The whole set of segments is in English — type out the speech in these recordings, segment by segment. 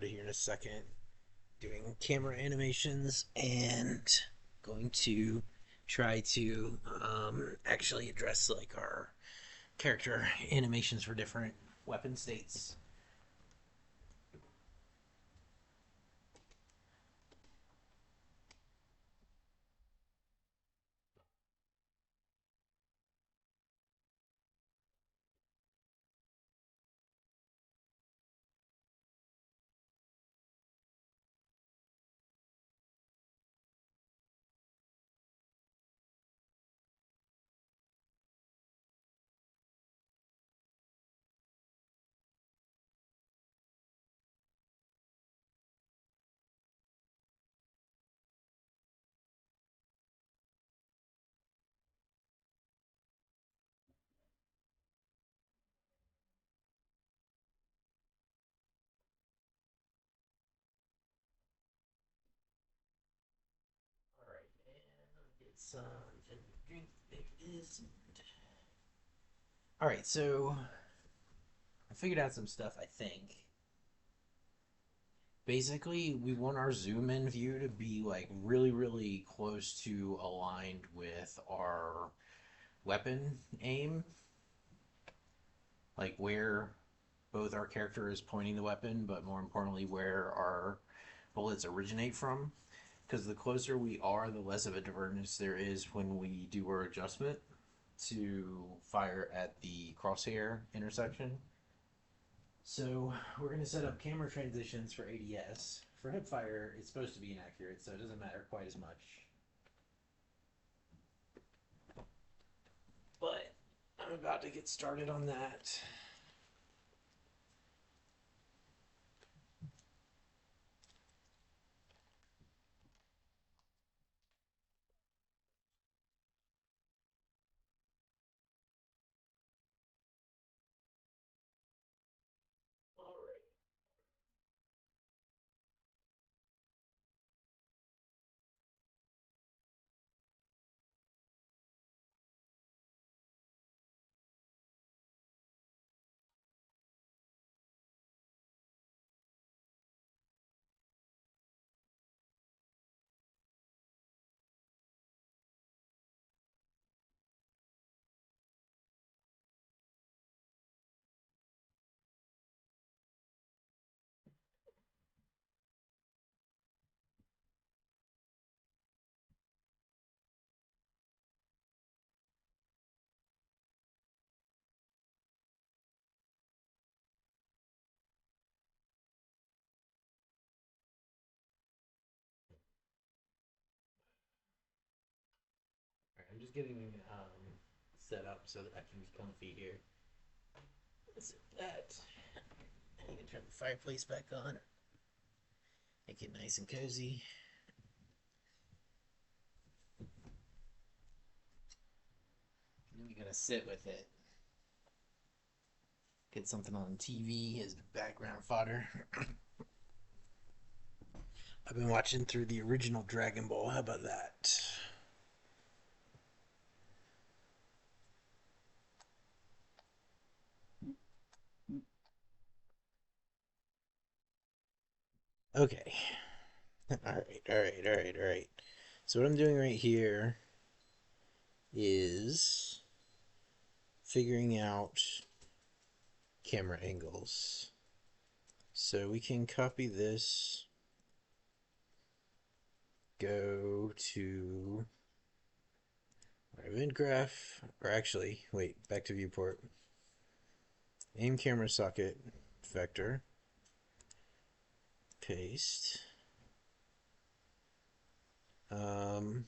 started here in a second, doing camera animations and going to try to actually address like our character animations for different weapon states. All right, and get some drink. There it is. All right, so I figured out some stuff. I think basically we want our zoom in view to be like really, really close to aligned with our weapon aim, like where both our character is pointing the weapon, but more importantly, where our bullets originate from. Because the closer we are, the less of a divergence there is when we do our adjustment to fire at the crosshair intersection. So we're going to set up camera transitions for ADS. For hipfire, it's supposed to be inaccurate, so it doesn't matter quite as much. But I'm about to get started on that. All right. All right, I'm just getting set up so that I can be comfy here. Is it that? You can turn the fireplace back on. Make it nice and cozy. And then we're gonna sit with it. Get something on TV as background fodder. I've been watching through the original Dragon Ball. How about that? Okay. All right. So what I'm doing right here is figuring out camera angles. So we can copy this, go to our event graph, or actually, wait, back to viewport. Aim camera socket vector, paste. Um,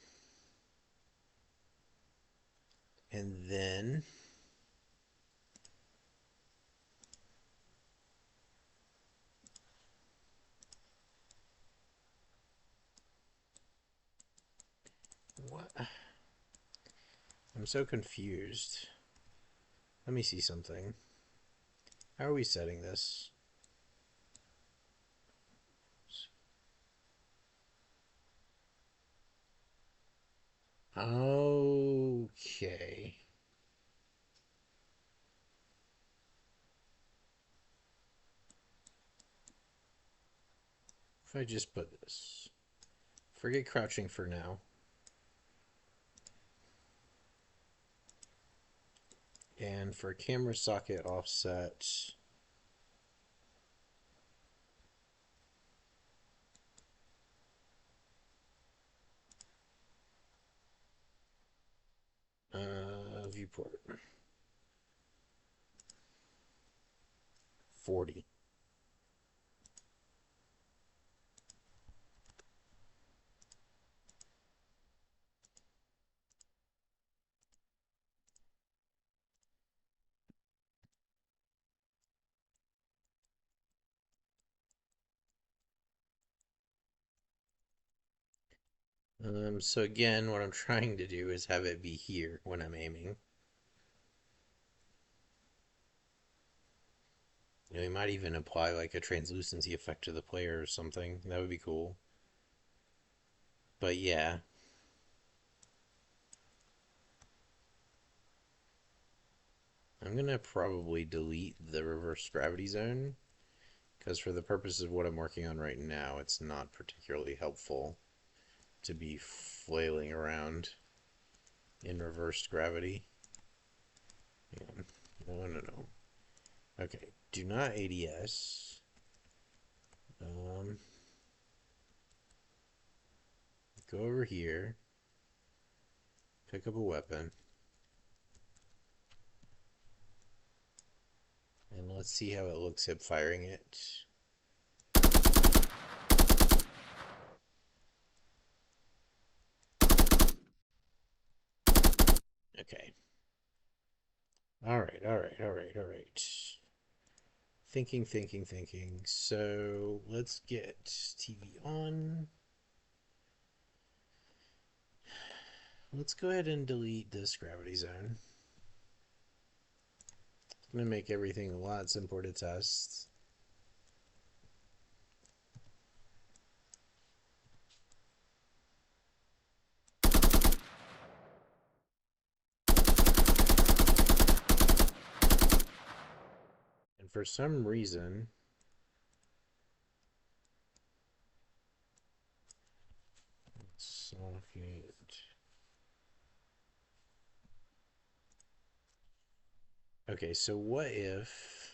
and then what? I'm so confused. Let me see something. How are we setting this? Okay. If I just put this, forget crouching for now. And for camera socket offset, viewport 40. So again, what I'm trying to do is have it be here when I'm aiming. You know, you might even apply like a translucency effect to the player or something. That would be cool. But yeah, I'm gonna probably delete the reverse gravity zone because for the purposes of what I'm working on right now, it's not particularly helpful to be flailing around in reversed gravity. No. Okay, do not ADS. Go over here, pick up a weapon, and let's see how it looks hip firing it. Okay. All right. Thinking. So let's get TV on. Let's go ahead and delete this gravity zone. It's going to make everything a lot simpler to test. And for some reason, let's it. Okay, so what if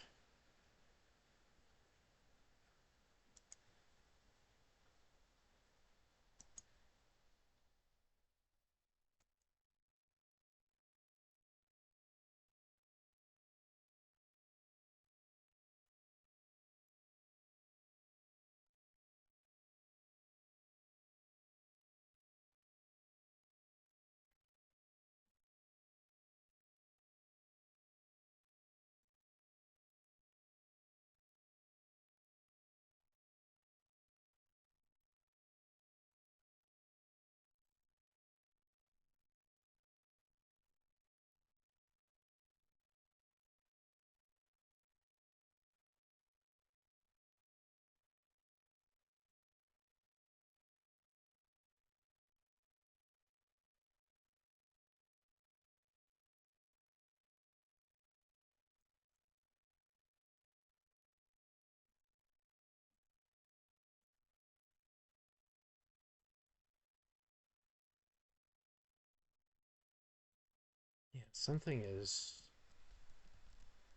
something is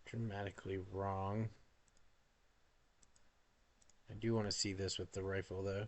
dramatically wrong. I do want to see this with the rifle though.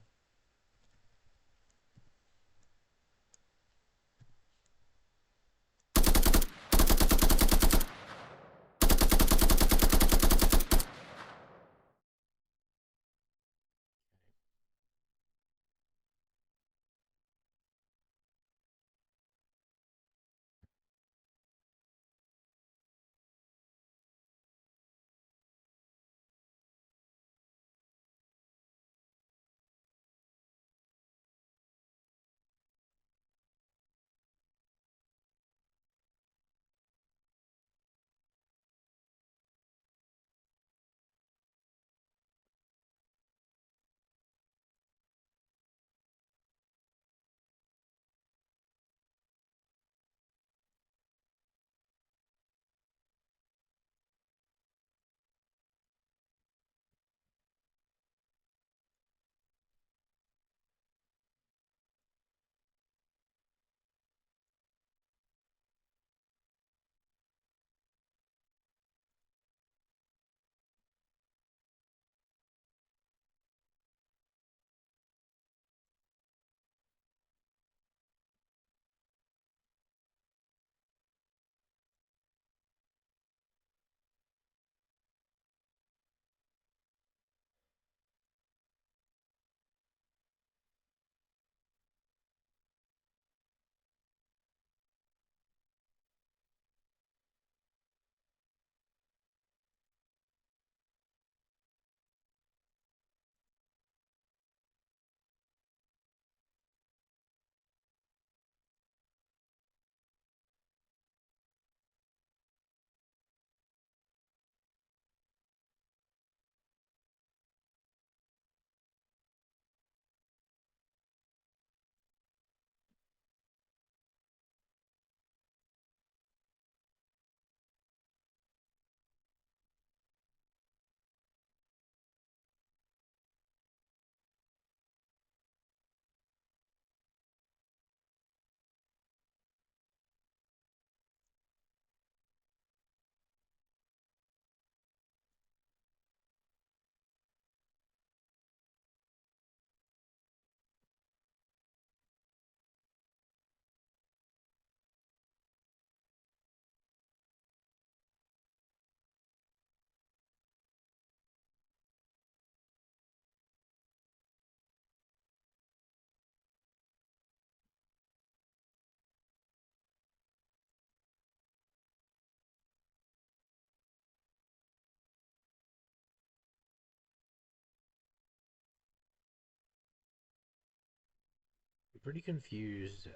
pretty confused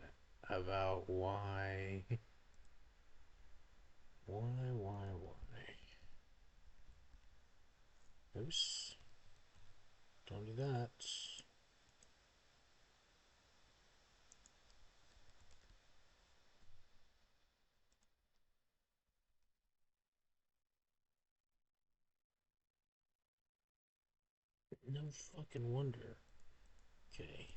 about why. Why? Oops. Don't do that. No fucking wonder. Okay.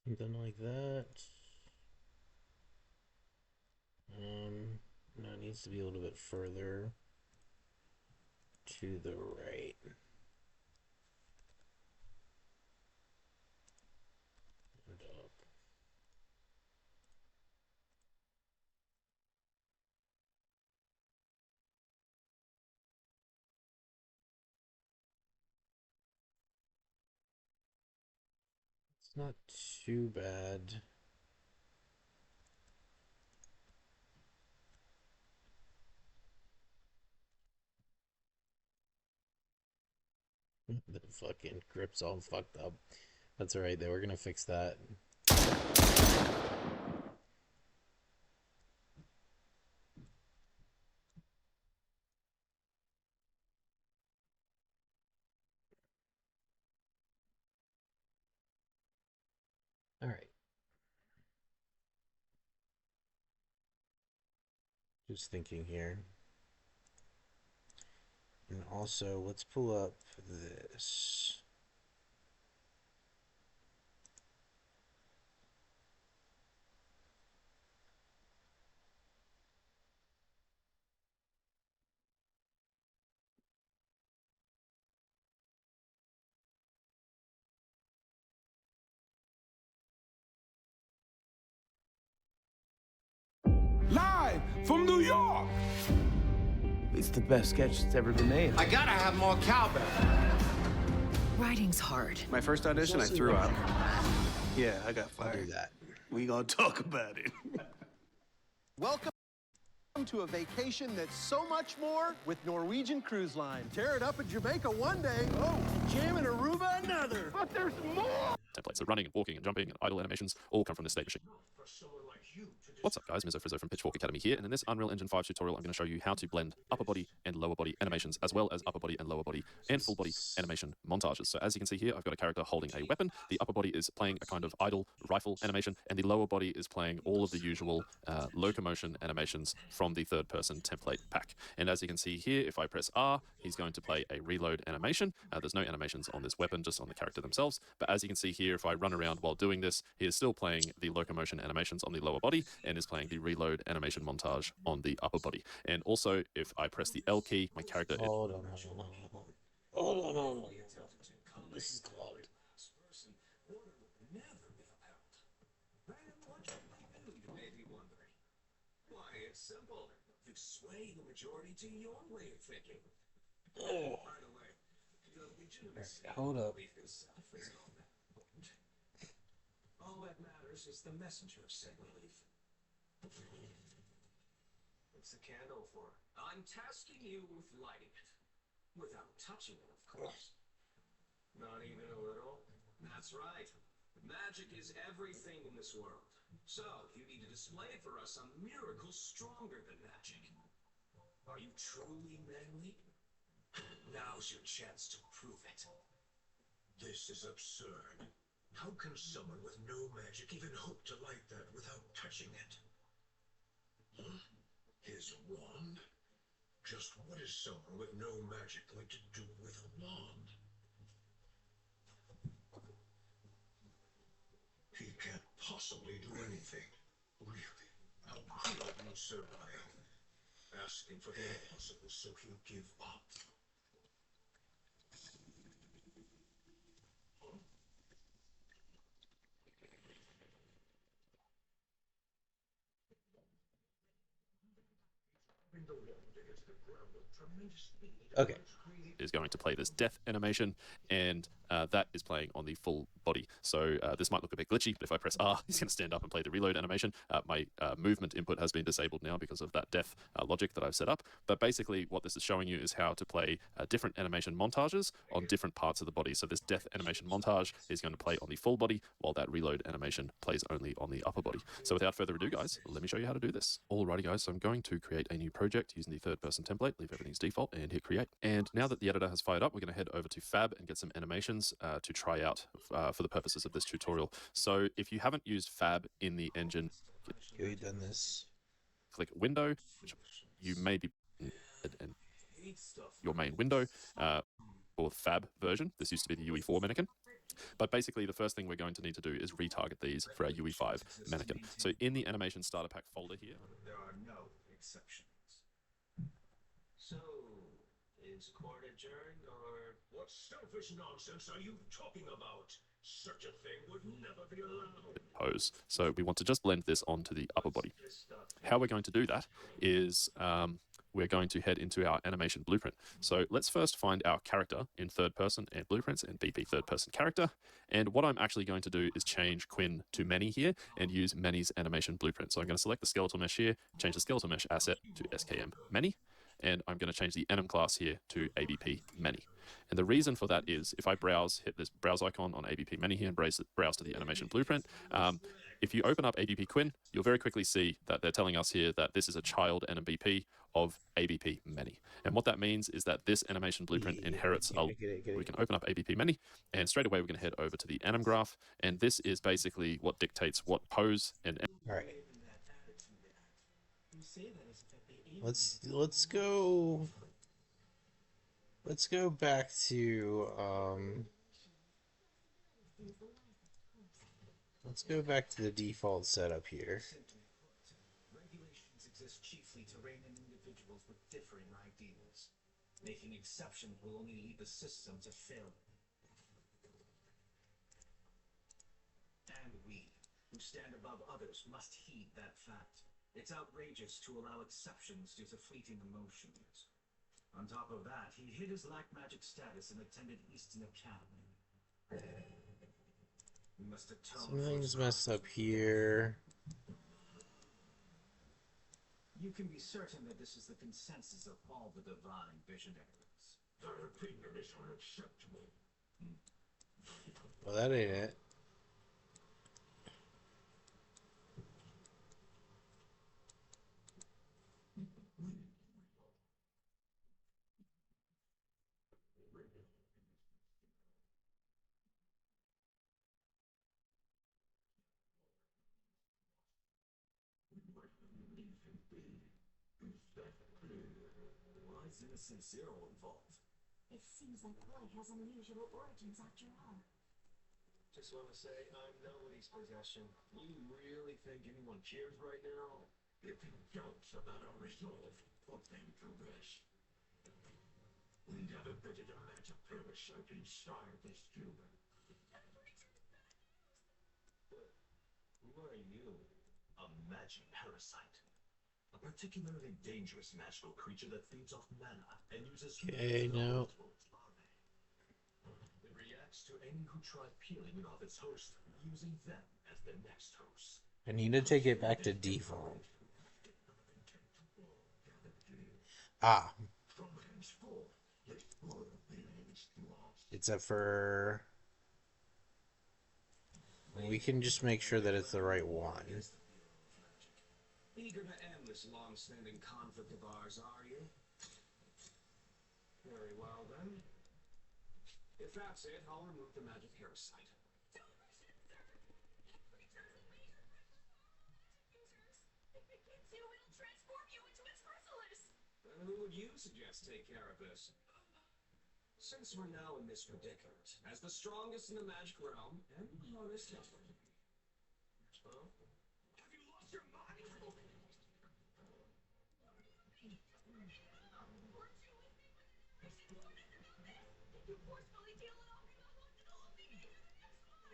Something like that. No, it needs to be a little bit further to the right. And up. It's not too bad. The fucking grip's all fucked up. That's alright, though. We're gonna fix that. Alright. Just thinking here. And also, let's pull up this. Live from New York! It's the best sketch that's ever been made. I gotta have more cowbell. Writing's hard. My first audition, I threw up. Yeah, I got I'll do fired. that. We gonna talk about it. Welcome to a vacation that's so much more with Norwegian Cruise Line. Tear it up in Jamaica one day, oh, jam in Aruba another. But there's more! Templates. So running and walking and jumping and idle animations all come from this state machine. What's up, guys? Mizzo Frizzo from Pitchfork Academy here, and in this Unreal Engine 5 tutorial I'm going to show you how to blend upper body and lower body animations, as well as upper body and lower body and full body animation montages. So as you can see here, I've got a character holding a weapon. The upper body is playing a kind of idle rifle animation, and the lower body is playing all of the usual locomotion animations from the third person template pack. And as you can see here, if I press R, he's going to play a reload animation. There's no animations on this weapon, just on the character themselves. But as you can see here, if I run around while doing this, he is still playing the locomotion animations on the lower body and is playing the reload animation montage on the upper body. And also, if I press the L key, my character... Hold on. This is clogged. Why, it's simple. You sway the majority to your way of thinking. Oh. By the way, the legitimacy Hold up. of belief itself is all that important. All that matters is the messenger of said belief. What's the candle for? I'm tasking you with lighting it. Without touching it, of course. Not even a little? That's right. Magic is everything in this world. So, you need to display for us a miracle stronger than magic. Are you truly manly? Now's your chance to prove it. This is absurd. How can someone with no magic even hope to light that without touching it? Huh? His wand? Just what is someone with no magic going to do with a wand? He can't possibly do anything. Really? How could you survive? Asking for the impossible so he'll give up. Okay. Is going to play this death animation, and that is playing on the full body. So this might look a bit glitchy, but if I press R, he's going to stand up and play the reload animation. My movement input has been disabled now because of that death logic that I've set up. But basically what this is showing you is how to play different animation montages on different parts of the body. So this death animation montage is going to play on the full body, while that reload animation plays only on the upper body. So without further ado, guys, let me show you how to do this. Alrighty, guys, so I'm going to create a new project using the third-person template, leave everything's default, and hit create. And now that the editor has fired up, we're going to head over to Fab and get some animations to try out for the purposes of this tutorial. So if you haven't used Fab in the engine, You've done this. click Window, which you may be in your main window for the Fab version. This used to be the UE4 mannequin. But basically, the first thing we're going to need to do is retarget these for our UE5 mannequin. So in the animation starter pack folder here, There are no exceptions. So, is court adjourned, or what selfish nonsense are you talking about? Such a thing would never be allowed. pose. So we want to just blend this onto the upper body. How we're going to do that is we're going to head into our animation blueprint. So let's first find our character in third person and blueprints and BP third person character. And what I'm actually going to do is change Quinn to Manny here and use Manny's animation blueprint. So I'm going to select the skeletal mesh here, change the skeletal mesh asset to SKM Manny, and I'm going to change the anim class here to ABP Manny. And the reason for that is if I browse, hit this browse icon on ABP Manny here and browse to the animation blueprint, if you open up ABP Quinn, you'll very quickly see that they're telling us here that this is a child NMBP of ABP Manny. And what that means is that this animation blueprint inherits a... We can open up ABP Manny, and straight away we're going to head over to the anim graph, and this is basically what dictates what pose and... All right. Let's go. Let's go back to let's go back to the default setup here. Regulations exist chiefly to rein in individuals with differing ideas. Making exceptions will only lead the system to failure. And we, who stand above others, must heed that fact. It's outrageous to allow exceptions due to fleeting emotions. On top of that, he hid his lack magic status and attended Easton Academy. We must atone. Something's messed up here. You can be certain that this is the consensus of all the divine visionaries. Their opinion is unacceptable. Well, that ain't it. Why is Innocent Zero involved? It seems like Boy has unusual origins after all. Just want to say I'm nobody's possession. You really think anyone cares right now? If you doubts about our resolve, put them to rest. We never bidded a magic parasite inside this human. Who are you? A magic parasite. A particularly dangerous magical creature that feeds off mana and uses Okay, no. It reacts to any who try peeling it off its host, using them as their next host. I need to take it back to default. Ah. Except for... We can just make sure that it's the right one. Eager to end this long-standing conflict of ours, are you? Very well, then. If that's it, I'll remove the magic parasite. who would you suggest take care of this? Since we're now in this predicament, as the strongest in the magic realm, and honest temper. Huh? Have you lost your mind? You forcefully deal it off and not want to know me in the next one.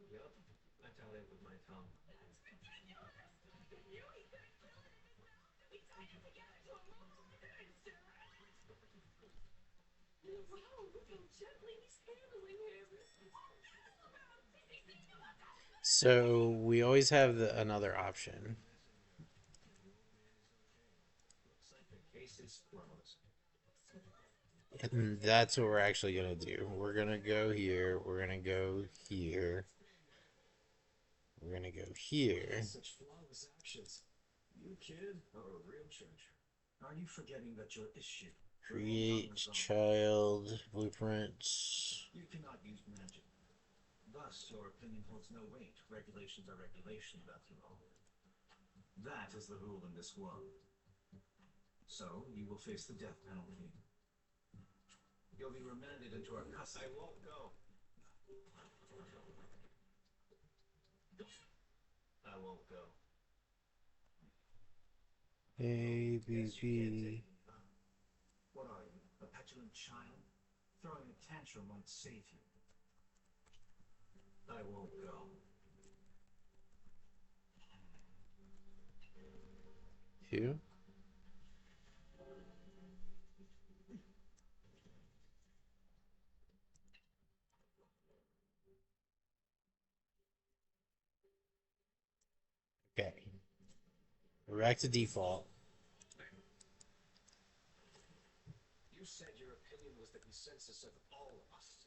Yep, I tell it with my tongue. You even killed him as well. We tied it together to a monster. Wow, look how gently he's handling him. So we always have another option. Looks like the case is closed. And that's what we're actually going to do. We're going to go here. We're going to go here. We're going to go here. Such flawless actions. You, kid, are a real treasure. Are you forgetting that your issue? Create child blueprints. You cannot use magic. Thus, your opinion holds no weight. Regulations are regulations, after all. That is the rule in this world. So, you will face the death penalty. You'll be remanded into our custody. I won't go. I won't go. A, B, Yes, you can take B. me. What are you, a petulant child? Throwing a tantrum might save you. I won't go. Two. Okay. We're back to default. You said your opinion was the consensus of all of us.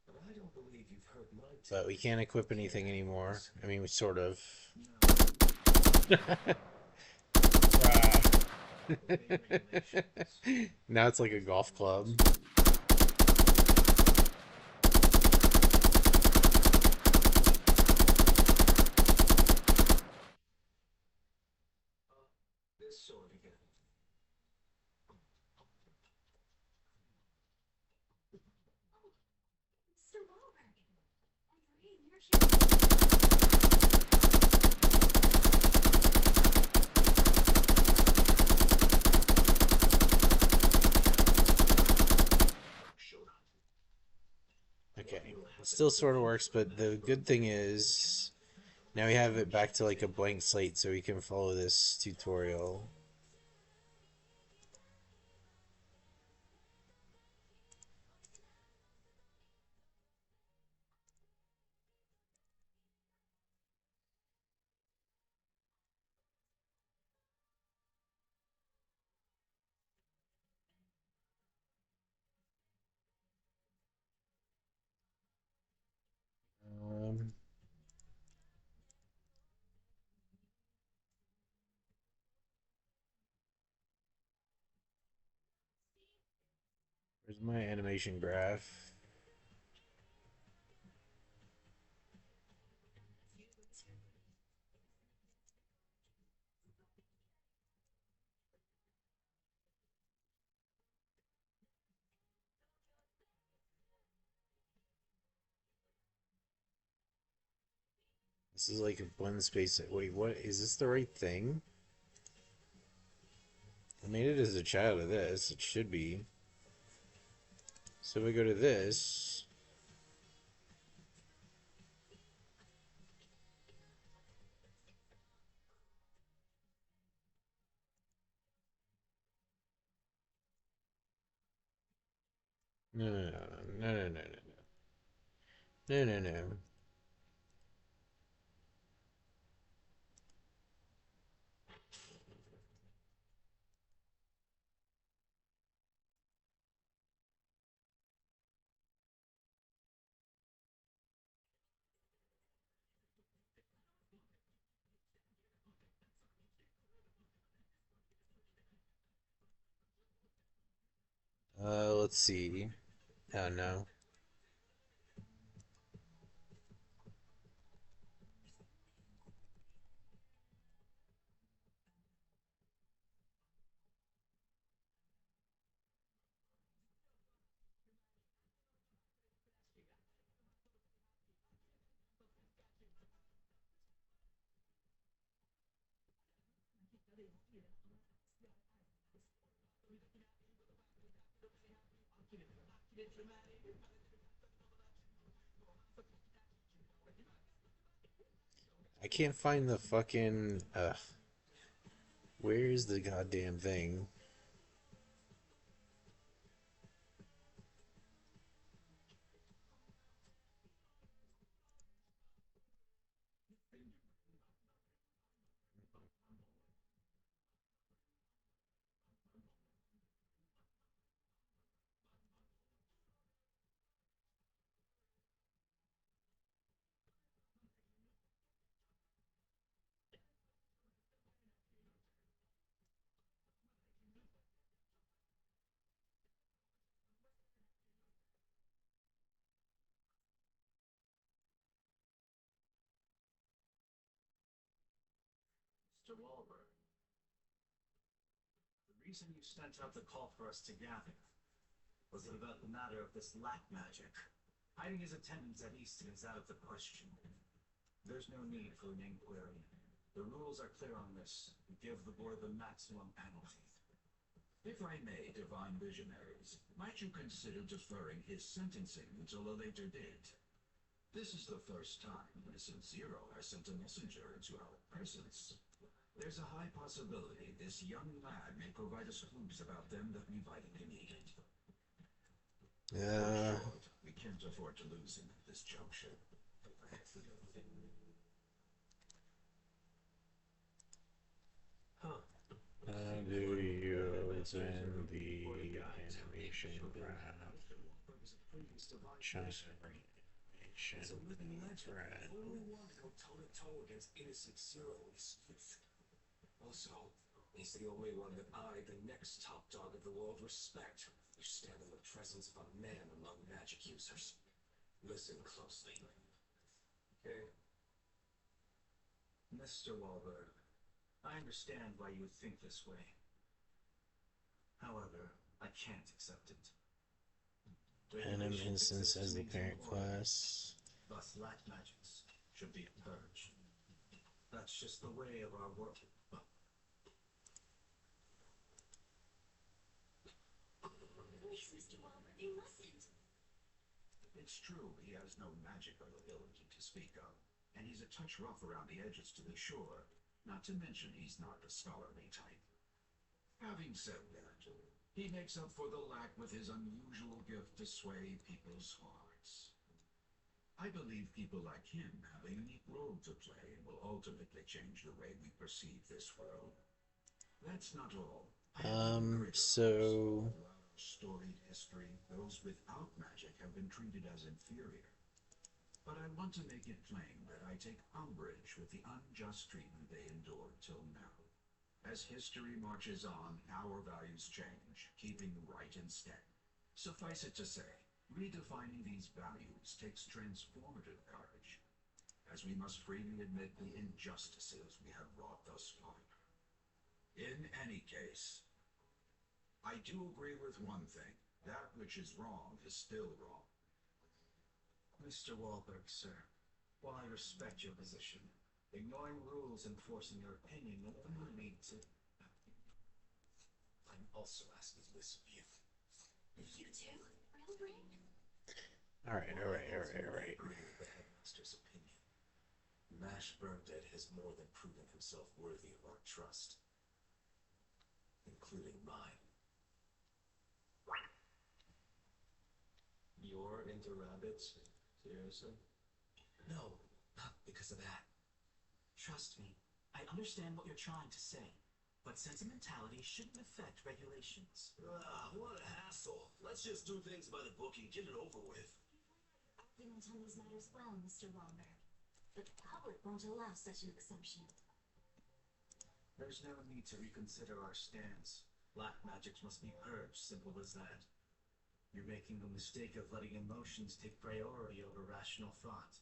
But I don't believe you've heard my But we can't equip anything anymore. I mean, we sort of. Now it's like a golf club. This sword again. Mr. Wahlberg. And Marie, you're Okay. It still sort of works, but the good thing is now we have it back to like a blank slate so we can follow this tutorial. Um, where's my animation graph? This is like a blend space. Wait, what? Is this the right thing? I made it as a child of this. It should be. So we go to this. No, no, no, no, no, no, no, no, no, no, no. let's see. Oh no. I can't find the fucking. Where's the goddamn thing? Mr. Wahlberg, the reason you sent out the call for us to gather was it about the matter of this lack magic. Hiding his attendance at Easton is out of the question. There's no need for an inquiry. The rules are clear on this. We give the board the maximum penalty. If I may, divine visionaries, might you consider deferring his sentencing until a later date? This is the first time Innocent Zero has sent a messenger into our presence. There's a high possibility this young lad may provide us clues about them that we vitally needed. Short, we can't afford to lose him at this juncture. How do you open the animation graph? China animation As a living legend, graph. only one to go toe-to-toe against Innocent Zero is Smith. Also, he's the only one that I, the next top dog of the world, respect. You stand in the presence of a man among magic users. Listen closely. Okay. Mr. Wahlberg, I understand why you would think this way. However, I can't accept it. Random instance as the parent class. Thus, lack magics should be purged. That's just the way of our world. Please, Mr. Wahlberg, you mustn't. It's true, he has no magical ability to speak of, and he's a touch rough around the edges to be sure, not to mention he's not the scholarly type. Having said that, he makes up for the lack with his unusual gift to sway people's hearts. I believe people like him have a unique role to play and will ultimately change the way we perceive this world. That's not all. So Storied history, those without magic have been treated as inferior. But I want to make it plain that I take umbrage with the unjust treatment they endured till now. As history marches on, our values change, keeping right instead. Suffice it to say, redefining these values takes transformative courage, as we must freely admit the injustices we have wrought thus far. In any case, I do agree with one thing. That which is wrong is still wrong. Mr. Wahlberg, sir, while I respect your position, ignoring rules and forcing your opinion will only lead to... I'm also asking this of you. You too? Real brain? alright. Agree with the headmaster's opinion. Mash Burndead has more than proven himself worthy of our trust, including mine. You're into rabbits? Seriously? No, not because of that. Trust me, I understand what you're trying to say, but sentimentality shouldn't affect regulations. What a hassle. Let's just do things by the book and get it over with. Argument on these matters well, Mr. Wahlberg. But the public won't allow such an exemption. There's no need to reconsider our stance. Black magics must be purged, simple as that. You're making the mistake of letting emotions take priority over rational thought.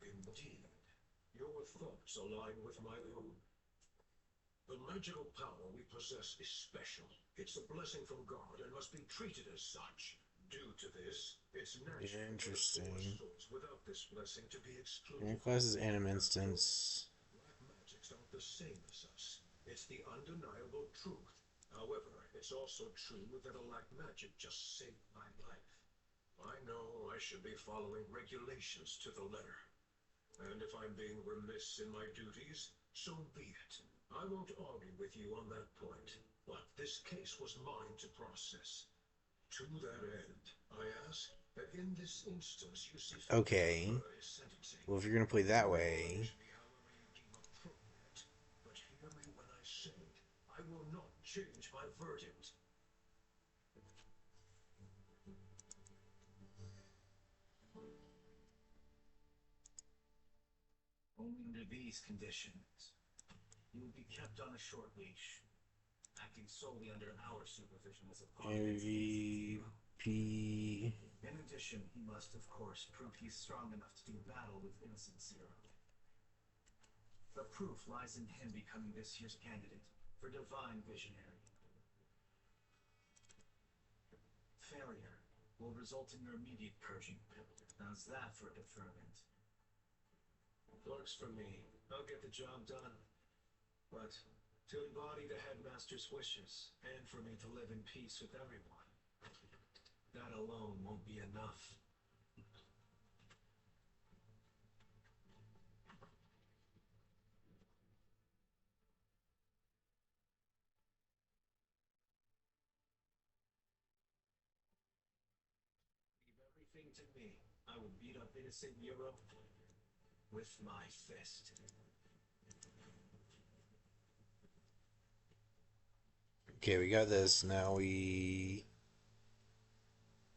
Indeed. Your thoughts align with my own. The magical power we possess is special. It's a blessing from God and must be treated as such. Due to this, it's natural Interesting. for the souls without this blessing to be excluded. Your class's anim instance. Black magics aren't the same as us. It's the undeniable truth. However, it's also true that a black magic just saved my life. I know I should be following regulations to the letter. And if I'm being remiss in my duties, so be it. I won't argue with you on that point, but this case was mine to process. To that end, I ask that in this instance you see Okay. Well, if you're gonna play that way, but hear me when I say I will not change my verdict. Only under these conditions. You will be kept on a short leash, acting solely under our supervision as a part of MVP. In addition, he must, of course, prove he's strong enough to do battle with Innocent Zero. The proof lies in him becoming this year's candidate for Divine Visionary. Failure will result in your immediate purging. How's that for deferment? Works for me. I'll get the job done. But to embody the headmaster's wishes, and for me to live in peace with everyone, that alone won't be enough. Leave everything to me. I will beat up innocent Europe with my fist. Okay, we got this. Now we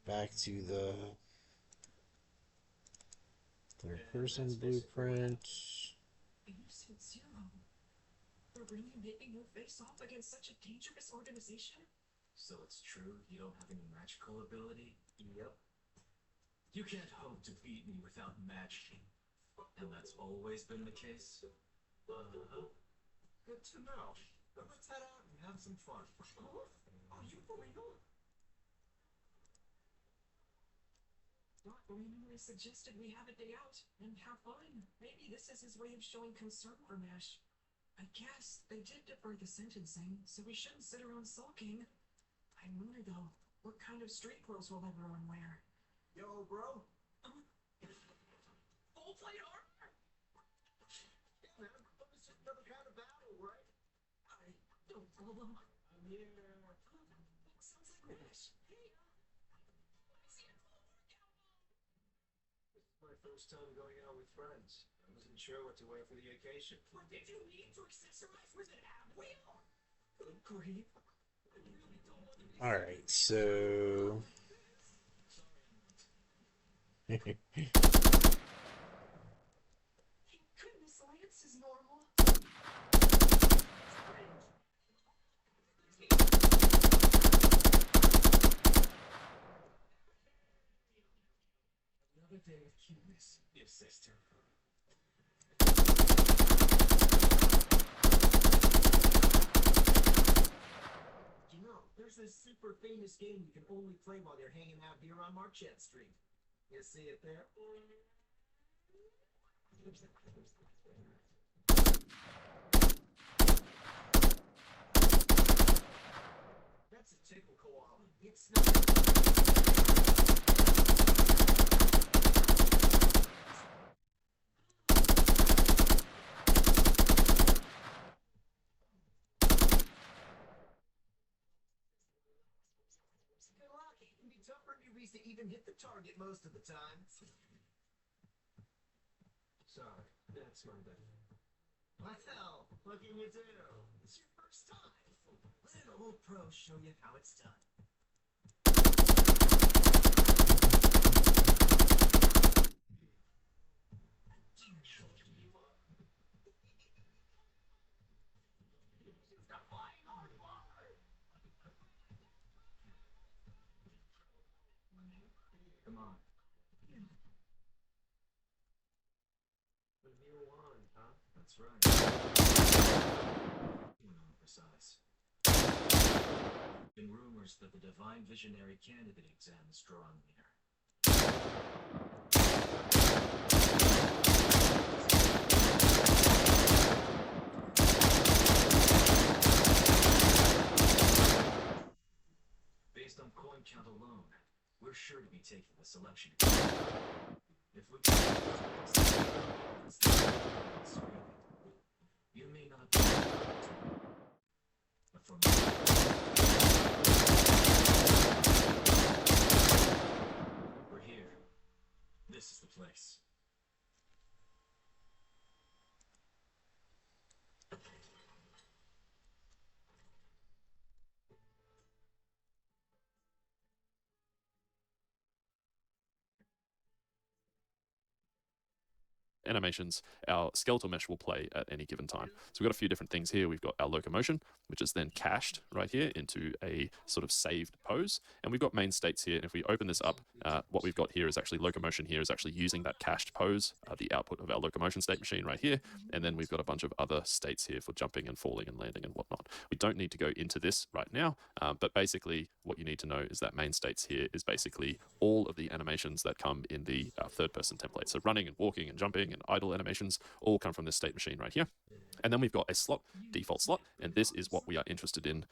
back to the third-person blueprint. Innocent Zero. We're really making you face off against such a dangerous organization? So it's true you don't have any magical ability? Yep. You can't hope to beat me without magic. And that's always been the case? Uh-huh. Good to know. Let's head out and have some fun. Are you for real? Doc randomly suggested we have a day out and have fun. Maybe this is his way of showing concern for Mesh. I guess they did defer the sentencing, so we shouldn't sit around sulking. I wonder though, what kind of street clothes will everyone wear? Yo, bro. Full plate armor? Yeah, man. It's just another kind of battle, right? No problem. I'm here. That sounds like Mesh. Hey, let me see a full workout mode. This is my first time going out with friends. I wasn't sure what to wear for the occasion. What did you need to accessorize with an ab wheel? Good grief. I really don't want to be Alright, so Thank goodness Lance is normal. Another day of cuteness, dear sister. You know, there's this super famous game you can only play while you're hanging out here on Marquette Street. You see it there? That's a tickle koala. It's not. Good luck. It can be tough for newbies to even hit the target most of the time. Sorry, that's my bad. Well, what can you do? It's your first time. Let an old pro show you how it's done. Come on. The new one, huh? That's right. Precise. Been rumors that the Divine Visionary candidate exam is drawing near. Based on coin count alone, we're sure to be taking the selection. If we you may not be, but for me, we're here. This is the place. Animations, our skeletal mesh will play at any given time. So we've got a few different things here. We've got our locomotion, which is then cached right here into a sort of saved pose. And we've got main states here. And if we open this up, what we've got here is actually locomotion here is actually using that cached pose, the output of our locomotion state machine right here. And then we've got a bunch of other states here for jumping and falling and landing and whatnot. We don't need to go into this right now, but basically what you need to know is that main states here is basically all of the animations that come in the third person template. So running and walking and jumping and idle animations all come from this state machine right here. And then we've got a slot, default slot, and this is what we are interested in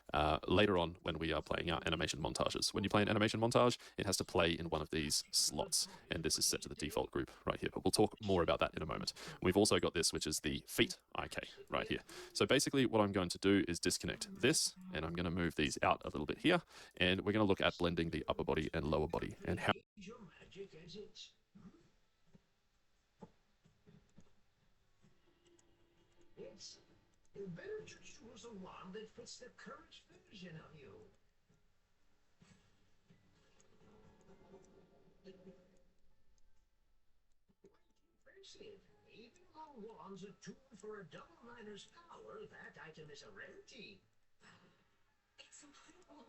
later on when we are playing our animation montages. When you play an animation montage, it has to play in one of these slots, and this is set to the default group right here, but we'll talk more about that in a moment. We've also got this, which is the feet IK right here. So basically what I'm going to do is disconnect this, and I'm going to move these out a little bit here, and we're going to look at blending the upper body and lower body and how Your magic as it's. It's better to choose a one that fits the current version of you. Impressive. Even among wands attuned for a double miner's power, that item is a rarity. It's incredible.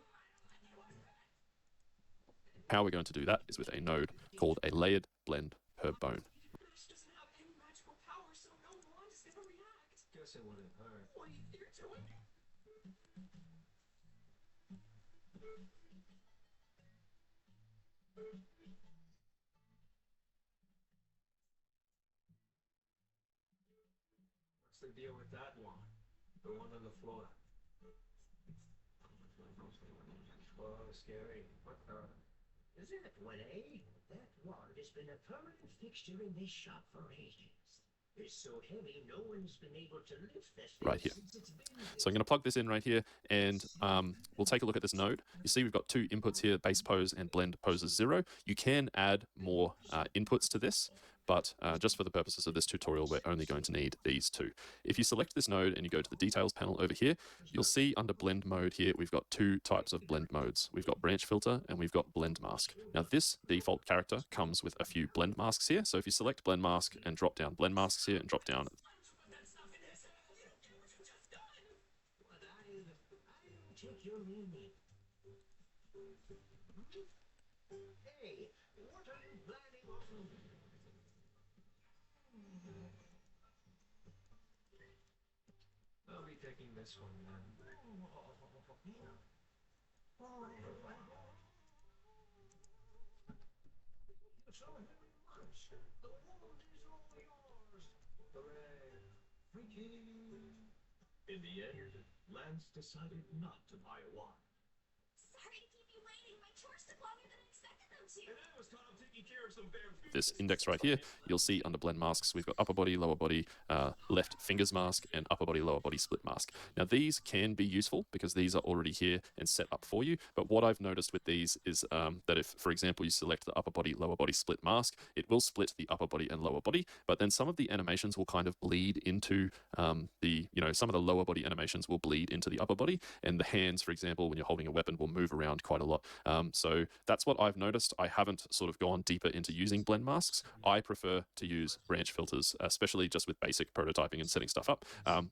how we're going to do that is with a node called a layered blend per bone. This doesn't have any magical power, so no wand is gonna react. Guess it wouldn't hurt. Wait, you're doing it? What's the deal with that one? The one on the floor. Oh, scary. What the? That one, eh? That wand has been a permanent fixture in this shop for ages. It's so heavy, no one's been able to lift this thing Right here. since it's been So I'm going to plug this in right here, and we'll take a look at this node. You see we've got two inputs here, base pose and blend poses 0. You can add more inputs to this, but just for the purposes of this tutorial, we're only going to need these two. If you select this node and you go to the details panel over here, you'll see under blend mode here, we've got two types of blend modes. We've got branch filter and we've got blend mask. Now this default character comes with a few blend masks here. So if you select blend mask and drop down blend masks here and drop down take your meaning. Hey, what are you planning on? I'll be taking this one then. So very much. The world is all yours. Hooray. Freaky. In the end, Lance decided not to buy a wand. Sorry to keep you waiting. My chores took longer than I expected them to. And I was caught up taking care of some damn this index right here, you'll see under blend masks, we've got upper body, lower body, left fingers mask, and upper body, lower body split mask. Now these can be useful because these are already here and set up for you. But what I've noticed with these is that if, for example, you select the upper body, lower body split mask, it will split the upper body and lower body. But then some of the animations will kind of bleed into some of the lower body animations will bleed into the upper body. And the hands, for example, when you're holding a weapon will move around quite a lot. So that's what I've noticed. I haven't sort of gone deeper into using blend masks, I prefer to use branch filters, especially just with basic prototyping and setting stuff up.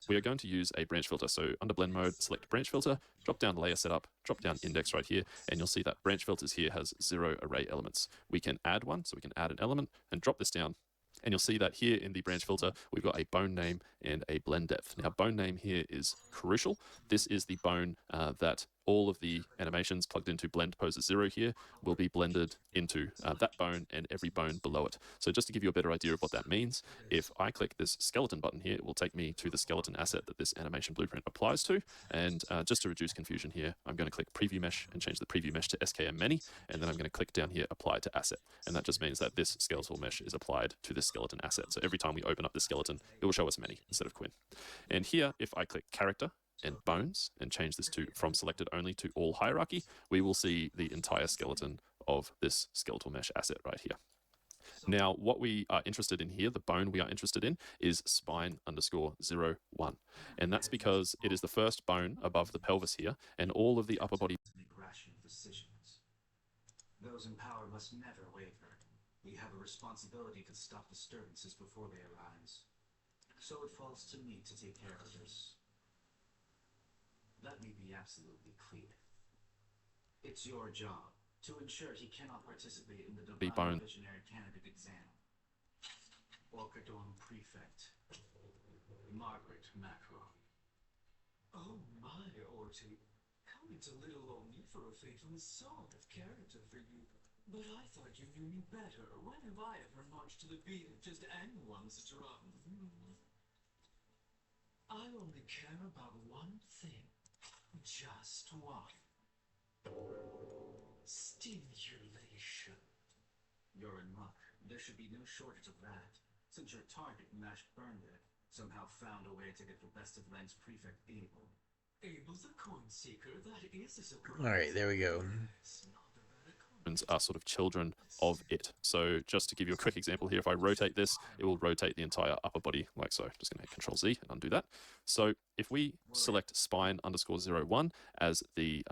We are going to use a branch filter. So under blend mode, select branch filter, drop down layer setup, drop down index right here, and you'll see that branch filters here has 0 array elements. We can add one, so we can add an element and drop this down. And you'll see that here in the branch filter, we've got a bone name and a blend depth. Now, bone name here is crucial. This is the bone that all of the animations plugged into blend poses 0 here will be blended into that bone and every bone below it. So just to give you a better idea of what that means, if I click this skeleton button here, it will take me to the skeleton asset that this animation blueprint applies to. And just to reduce confusion here, I'm going to click preview mesh and change the preview mesh to SKM many, and then I'm going to click down here, apply to asset. And that just means that this skeletal mesh is applied to this skeleton asset. So every time we open up the skeleton, it will show us many instead of Quinn. And here, if I click character and bones and change this to from selected only to all hierarchy, we will see the entire skeleton of this skeletal mesh asset right here. Now, what we are interested in here, the bone we are interested in, is spine underscore 01. And that's because it is the first bone above the pelvis here, and all of the upper body. Make rational decisions. Those in power must never waver. We have a responsibility to stop disturbances before they arise. So it falls to me to take care of this. Let me be absolutely clear. It's your job to ensure he cannot participate in the Divine Visionary Candidate exam. Orchidon Prefect. Margaret Macro. Oh my, Orty. How it's a little on me for a fatal sort of character for you. But I thought you knew me better. When have I ever marched to the beat of just anyone's drum? I only care about one thing. Just one. Stimulation. You're in luck. There should be no shortage of that. Since your target, Mash Burned, somehow found a way to get the best of Lens Prefect Abel. Abel the Coin Seeker, that is a surprise. Alright, there we go. Are sort of children of it. So just to give you a quick example here, if I rotate this, it will rotate the entire upper body like so. Just going to hit Control Z and undo that. So if we select spine underscore 01 as the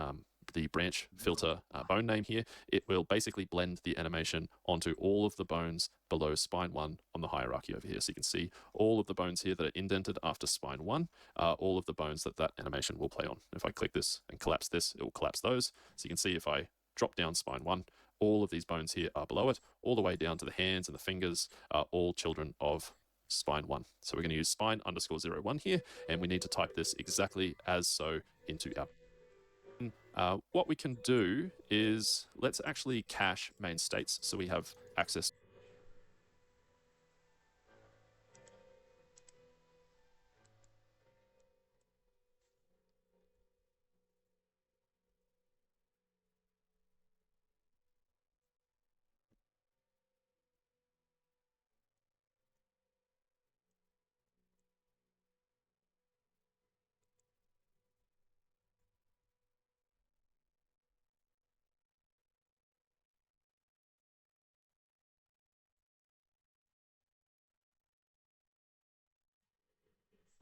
branch filter bone name here, it will basically blend the animation onto all of the bones below spine 1 on the hierarchy over here. So you can see all of the bones here that are indented after spine 1 are all of the bones that that animation will play on. If I click this and collapse this, it will collapse those. So you can see if I drop down spine 1, all of these bones here are below it, all the way down to the hands and the fingers are all children of spine 1. So we're going to use spine underscore 01 here, and we need to type this exactly as so into our. What we can do is let's actually cache main states so we have access.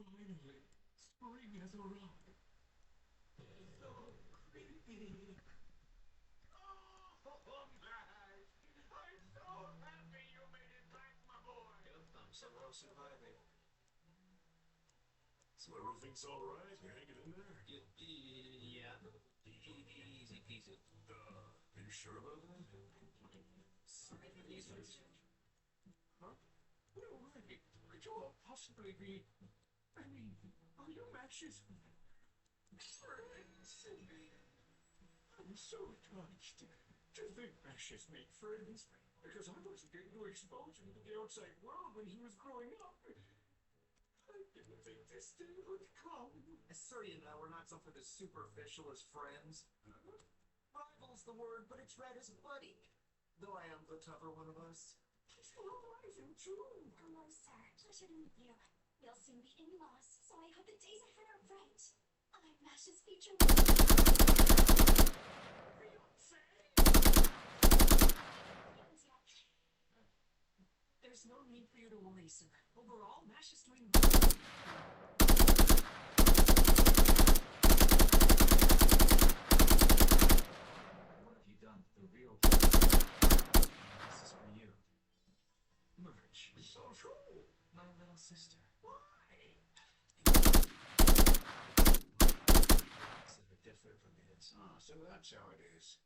Finally, spring has arrived. So creepy. Oh, Mash! I'm so happy you made it back, my boy! Yep, I'm somehow surviving. So everything's alright? You're hanging in there? Yeah. Easy peasy. Are you sure about that? Huh? No way. Could you all possibly be... I mean, are you Mash's friends? I'm so touched to think Mash has made friends, because I wasn't getting to expose him to the outside world when he was growing up. I didn't think this day would come. So you know, we're not something as superficial as friends. Rival's the word, but it's read as buddy. Though I am the tougher one of us. You're rising too. Hello, sir. Pleasure to meet you. We'll soon be in-laws, so I hope the days ahead are bright. I'm Mash's future There's no need for you to worry, sir. Overall, Mash is doing What have you done done. The real this is for you. Merch. So true. My little sister. Why? It's a bit different from his. Ah, so that's how it is.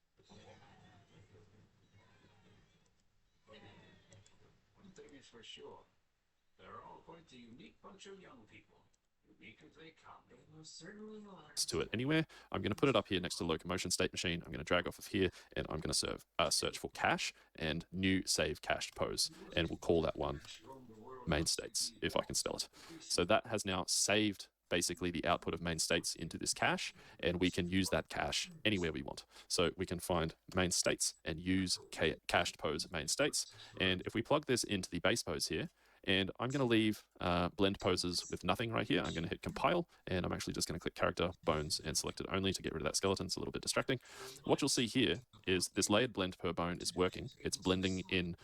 One thing is for sure. They're all quite the unique bunch of young people. Unique as they come. They most certainly are. To it anywhere. I'm going to put it up here next to the locomotion state machine. I'm going to drag off of here and I'm going to search for cache and new save cached pose. And we'll call that one main states, if I can spell it. So that has now saved basically the output of main states into this cache, and we can use that cache anywhere we want. So we can find main states and use cached pose main states. And if we plug this into the base pose here, and I'm going to leave blend poses with nothing right here. I'm going to hit compile, and I'm actually just going to click character, bones, and select it only to get rid of that skeleton. It's a little bit distracting. What you'll see here is this layered blend per bone is working. It's blending in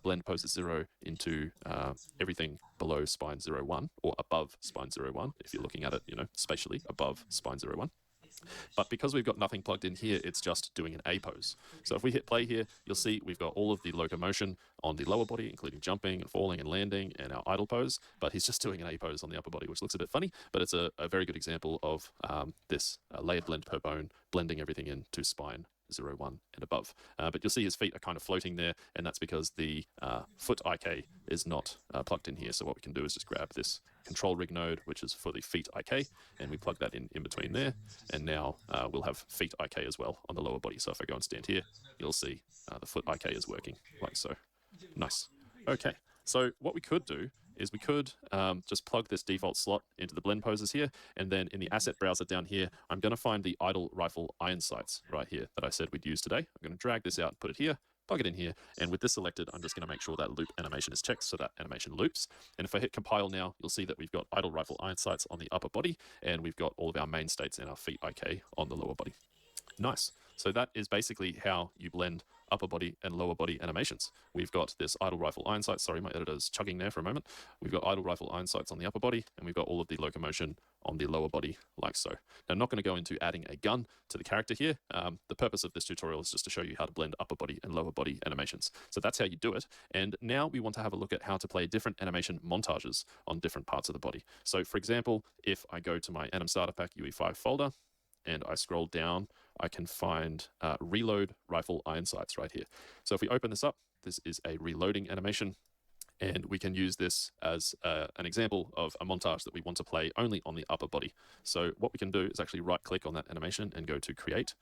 blend poses 0 into everything below spine 01 or above spine 01, if you're looking at it, spatially above spine 01. But because we've got nothing plugged in here, it's just doing an A pose. So if we hit play here, you'll see we've got all of the locomotion on the lower body, including jumping and falling and landing and our idle pose, but he's just doing an A pose on the upper body, which looks a bit funny, but it's a very good example of this layered blend per bone, blending everything into spine 01 and above. But you'll see his feet are kind of floating there, and that's because the foot IK is not plugged in here. So what we can do is just grab this control rig node, which is for the feet IK, and we plug that in between there, and now we'll have feet IK as well on the lower body. So if I go and stand here, you'll see the foot IK is working like so. Nice. Okay, so what we could do is we could just plug this default slot into the blend poses here, and then in the asset browser down here, I'm going to find the idle rifle iron sights right here that I said we'd use today. I'm going to drag this out and put it here, plug it in here, and with this selected, I'm just going to make sure that loop animation is checked so that animation loops. And if I hit compile now, you'll see that we've got idle rifle iron sights on the upper body, and we've got all of our main states and our feet IK on the lower body. Nice. So that is basically how you blend upper body and lower body animations. We've got this idle rifle iron sights. Sorry, my editor's chugging there for a moment. We've got idle rifle iron sights on the upper body, and we've got all of the locomotion on the lower body like so. Now, I'm not going to go into adding a gun to the character here. The purpose of this tutorial is just to show you how to blend upper body and lower body animations. So that's how you do it. And now we want to have a look at how to play different animation montages on different parts of the body. So for example, if I go to my Anim Starter Pack UE5 folder, and I scroll down, I can find reload rifle iron sights right here. So if we open this up, this is a reloading animation, and we can use this as an example of a montage that we want to play only on the upper body. So what we can do is actually right click on that animation and go to create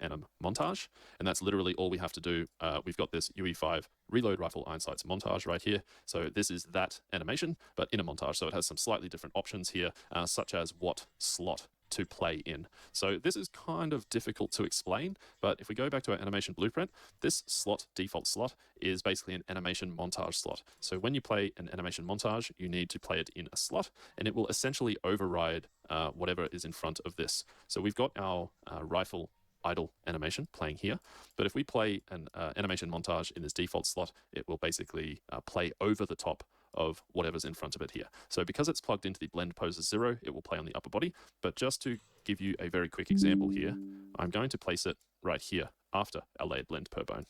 anim montage, and that's literally all we have to do. We've got this UE5 reload rifle iron sights montage right here. So this is that animation, but in a montage. So it has some slightly different options here, such as what slot to play in. So this is kind of difficult to explain, but if we go back to our animation blueprint, this slot, default slot, is basically an animation montage slot. So when you play an animation montage, you need to play it in a slot, and it will essentially override whatever is in front of this. So we've got our rifle idle animation playing here, but if we play an animation montage in this default slot, it will basically play over the top of whatever's in front of it here. So because it's plugged into the blend poses 0, it will play on the upper body. But just to give you a very quick example here, I'm going to place it right here after our layered blend per bone.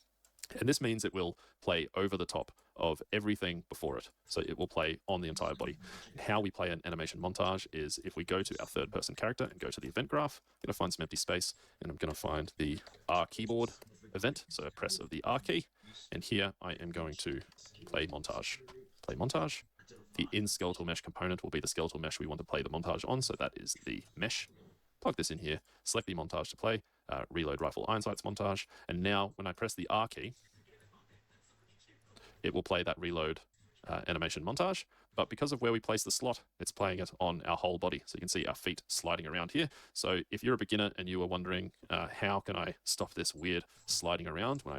And this means it will play over the top of everything before it. So it will play on the entire body. And how we play an animation montage is if we go to our third person character and go to the event graph, I'm going to find some empty space, and I'm going to find the R keyboard event. So a press of the R key. And here I am going to play montage. Play montage. The in skeletal mesh component will be the skeletal mesh we want to play the montage on. So that is the mesh. Plug this in here, select the montage to play, reload rifle iron sights montage. And now when I press the R key, it will play that reload animation montage. But because of where we place the slot, it's playing it on our whole body. So you can see our feet sliding around here. So if you're a beginner and you are wondering, how can I stop this weird sliding around when I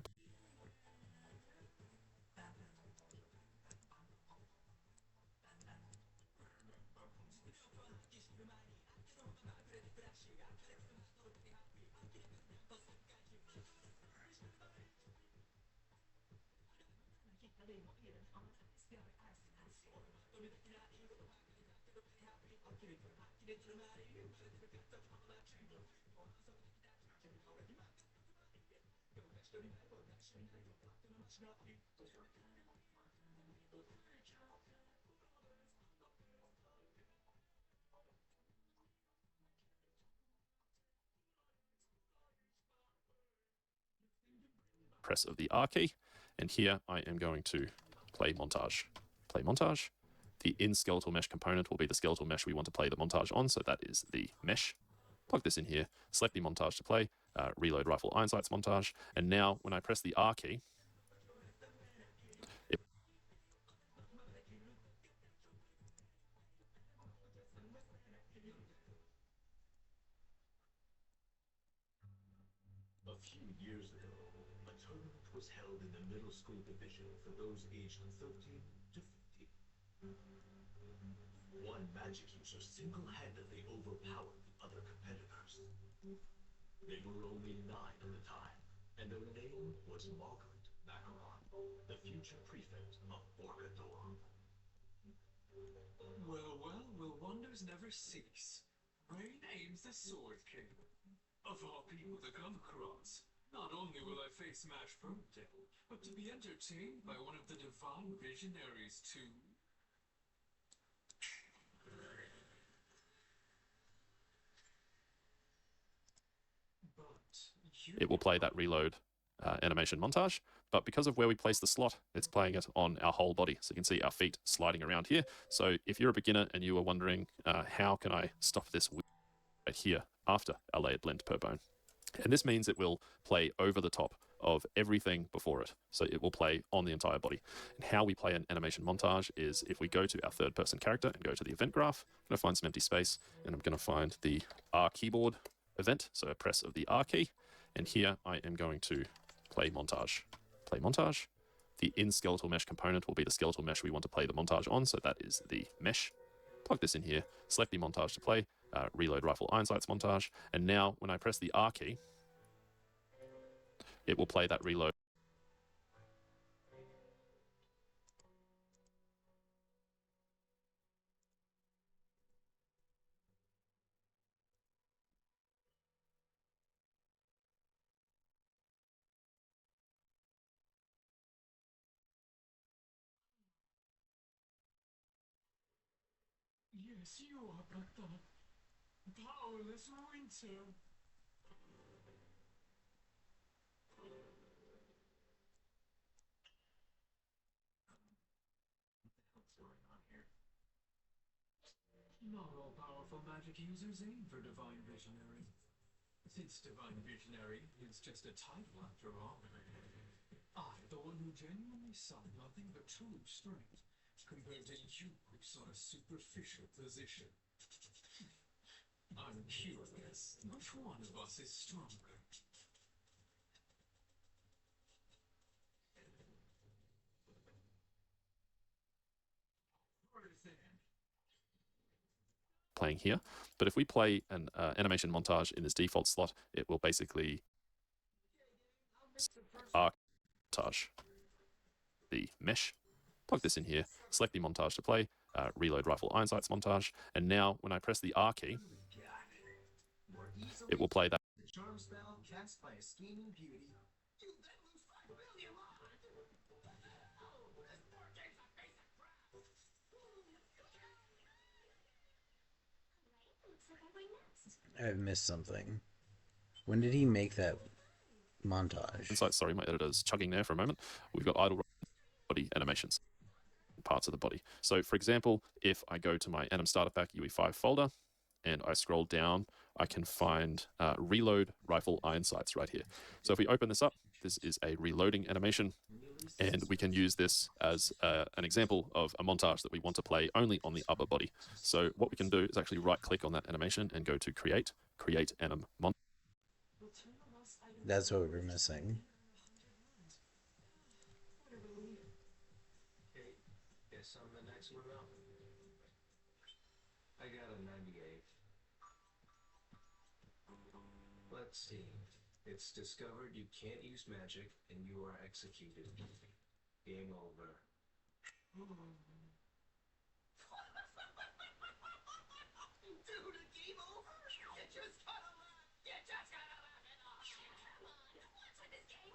Press of the R key, and here I am going to play montage. Play montage. The in skeletal mesh component will be the skeletal mesh we want to play the montage on, so that is the mesh. Plug this in here, select the montage to play, reload rifle iron sights montage, and now when I press the R key, A few years ago, a tournament was held in the middle school division for those aged 13 to 50. One magic user single-handedly overpowered the other competitors. They were only 9 at the time, and their name was Margaret Macaron, the future prefect of Orcador. Well, well, will wonders never cease? Rain aims the Sword King. Of all people to come across, not only will I face Mash Birthday, but to be entertained by one of the divine visionaries too. it will play that reload animation montage. But because of where we place the slot, it's playing it on our whole body. So you can see our feet sliding around here. So if you're a beginner and you are wondering, how can I stop this right here after our layered blend per bone? And this means it will play over the top of everything before it. So it will play on the entire body. And how we play an animation montage is if we go to our third person character and go to the event graph, I'm going to find some empty space and I'm going to find the R keyboard event. So a press of the R key. And here I am going to play montage. Play montage. The in skeletal mesh component will be the skeletal mesh we want to play the montage on. So that is the mesh. Plug this in here, select the montage to play, reload rifle iron sights montage. And now when I press the R key, it will play that reload. Yes, you are but the powerless winter. What's going on here? Not all powerful magic users aim for Divine Visionary. Since Divine Visionary is just a title after all. I, the one who genuinely sought nothing but true strength, compared to you who sought a superficial position. I'm curious, which one of us is stronger? Playing here. But if we play an animation montage in this default slot, it will basically montage. The mesh. Plug this in here, select the montage to play, reload rifle iron sights montage. And now when I press the R key, it will play that. The charm spell cast by a scheming beauty. You then lose 5 billion lives! Looks like I'm going next. I've missed something. When did he make that montage? Insight, sorry, my editor's chugging there for a moment. We've got idle body animations, parts of the body. So for example, if I go to my Anim Starter Pack UE5 folder and I scroll down, I can find reload rifle iron sights right here. So if we open this up, this is a reloading animation, and we can use this as an example of a montage that we want to play only on the upper body. So what we can do is actually right click on that animation and go to create anim montage. That's what we were missing. Hey, guess I'm the next one up. I got a 98. Let's see. It's discovered you can't use magic and you are executed. Game over. Dude, a game over? You just gotta laugh. You just gotta laugh it off. Come on, what's with this game?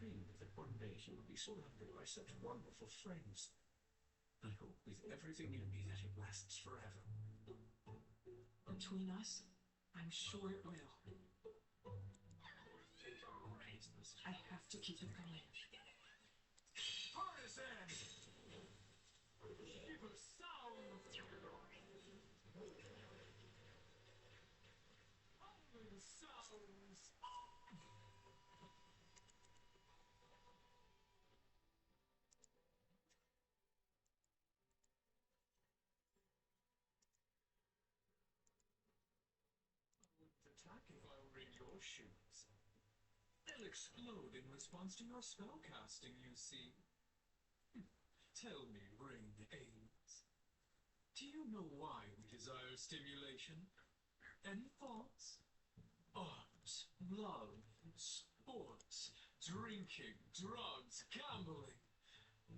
dreamed that one day you would be surrounded by such wonderful friends. I hope with everything in me that it lasts forever. Between us, I'm sure it will. I have to keep it going. Partisan! Give us sound! Howling sounds! Attack if I were in your shoes. They'll explode in response to your spellcasting, you see. Tell me, Brain Ames, do you know why we desire stimulation? Any thoughts? Arms, love, sports, drinking, drugs, gambling.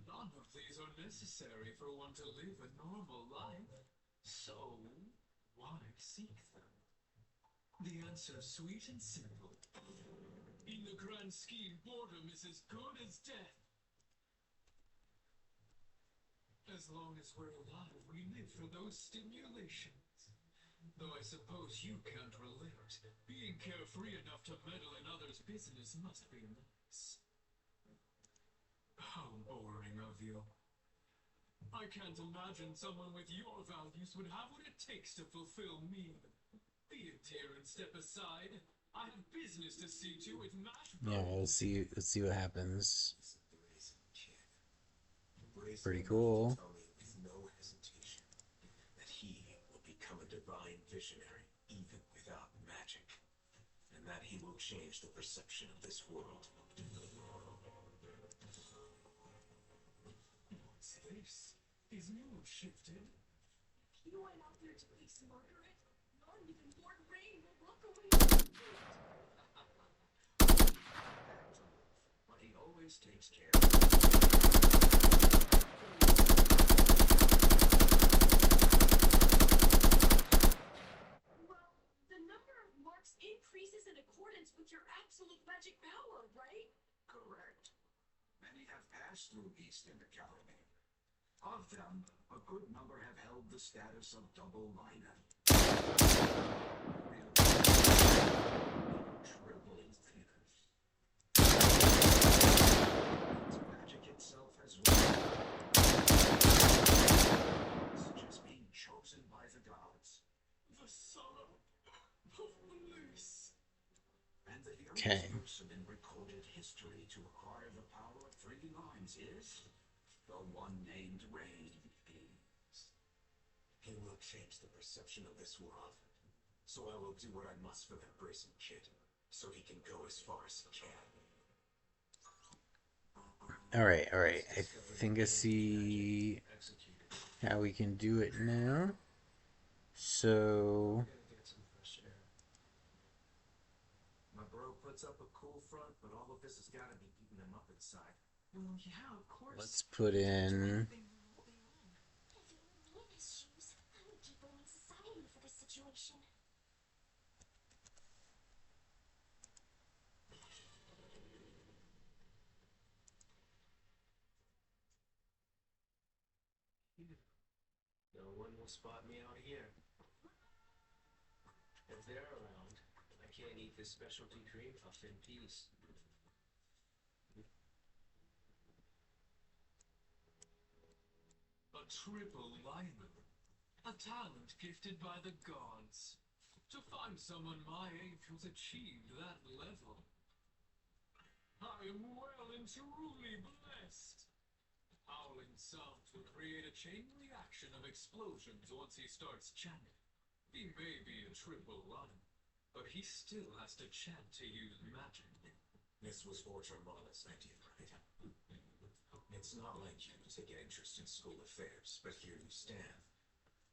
None of these are necessary for one to live a normal life. So, why seek them? The answer's sweet and simple. In the grand scheme, boredom is as good as death. As long as we're alive, we live for those stimulations. Though I suppose you can't relate. Being carefree enough to meddle in others' business must be nice. How boring of you. I can't imagine someone with your values would have what it takes to fulfill me. Be a dear and step aside. I have business to see to with Mash. Yeah, let's see what happens. Pretty cool. Tell me with no hesitation that he will become a divine visionary even without magic, and that he will change the perception of this world. What's this? His mood shifted. If you went out there to face Margaret, not even Lord Rain will look away. But he always takes care. Well, the number of marks increases in accordance with your absolute magic power, right? Correct. Many have passed through Eastern Academy. Of them, a good number have held the status of double minor. Triple thinkers. It's magic itself as well. It's just being chosen by the gods. The sorrow of bliss. And the youngest person in recorded history to acquire the power of three lines is the one named Rain. He will change the perception of this world. So I will do what I must for that brazen kid, so he can go as far as he can. Alright. I think I see how we can do it now. So... My bro puts up a cool front, but all of this has got to be beating him up inside. Well, yeah, of course. let's put in... If it were me in his shoes, I would keep blaming society for this situation. No one will spot me out here. If they're around, I can't eat this specialty cream puff in peace. A triple liner. A talent gifted by the gods. To find someone my age who's achieved that level. I am well and truly blessed. Howling sounds will create a chain reaction of explosions once he starts chanting. He may be a triple liner, but he still has to chant to use magic. This was Orcharmana's idea, right? It's not like you to take an interest in school affairs, but here you stand.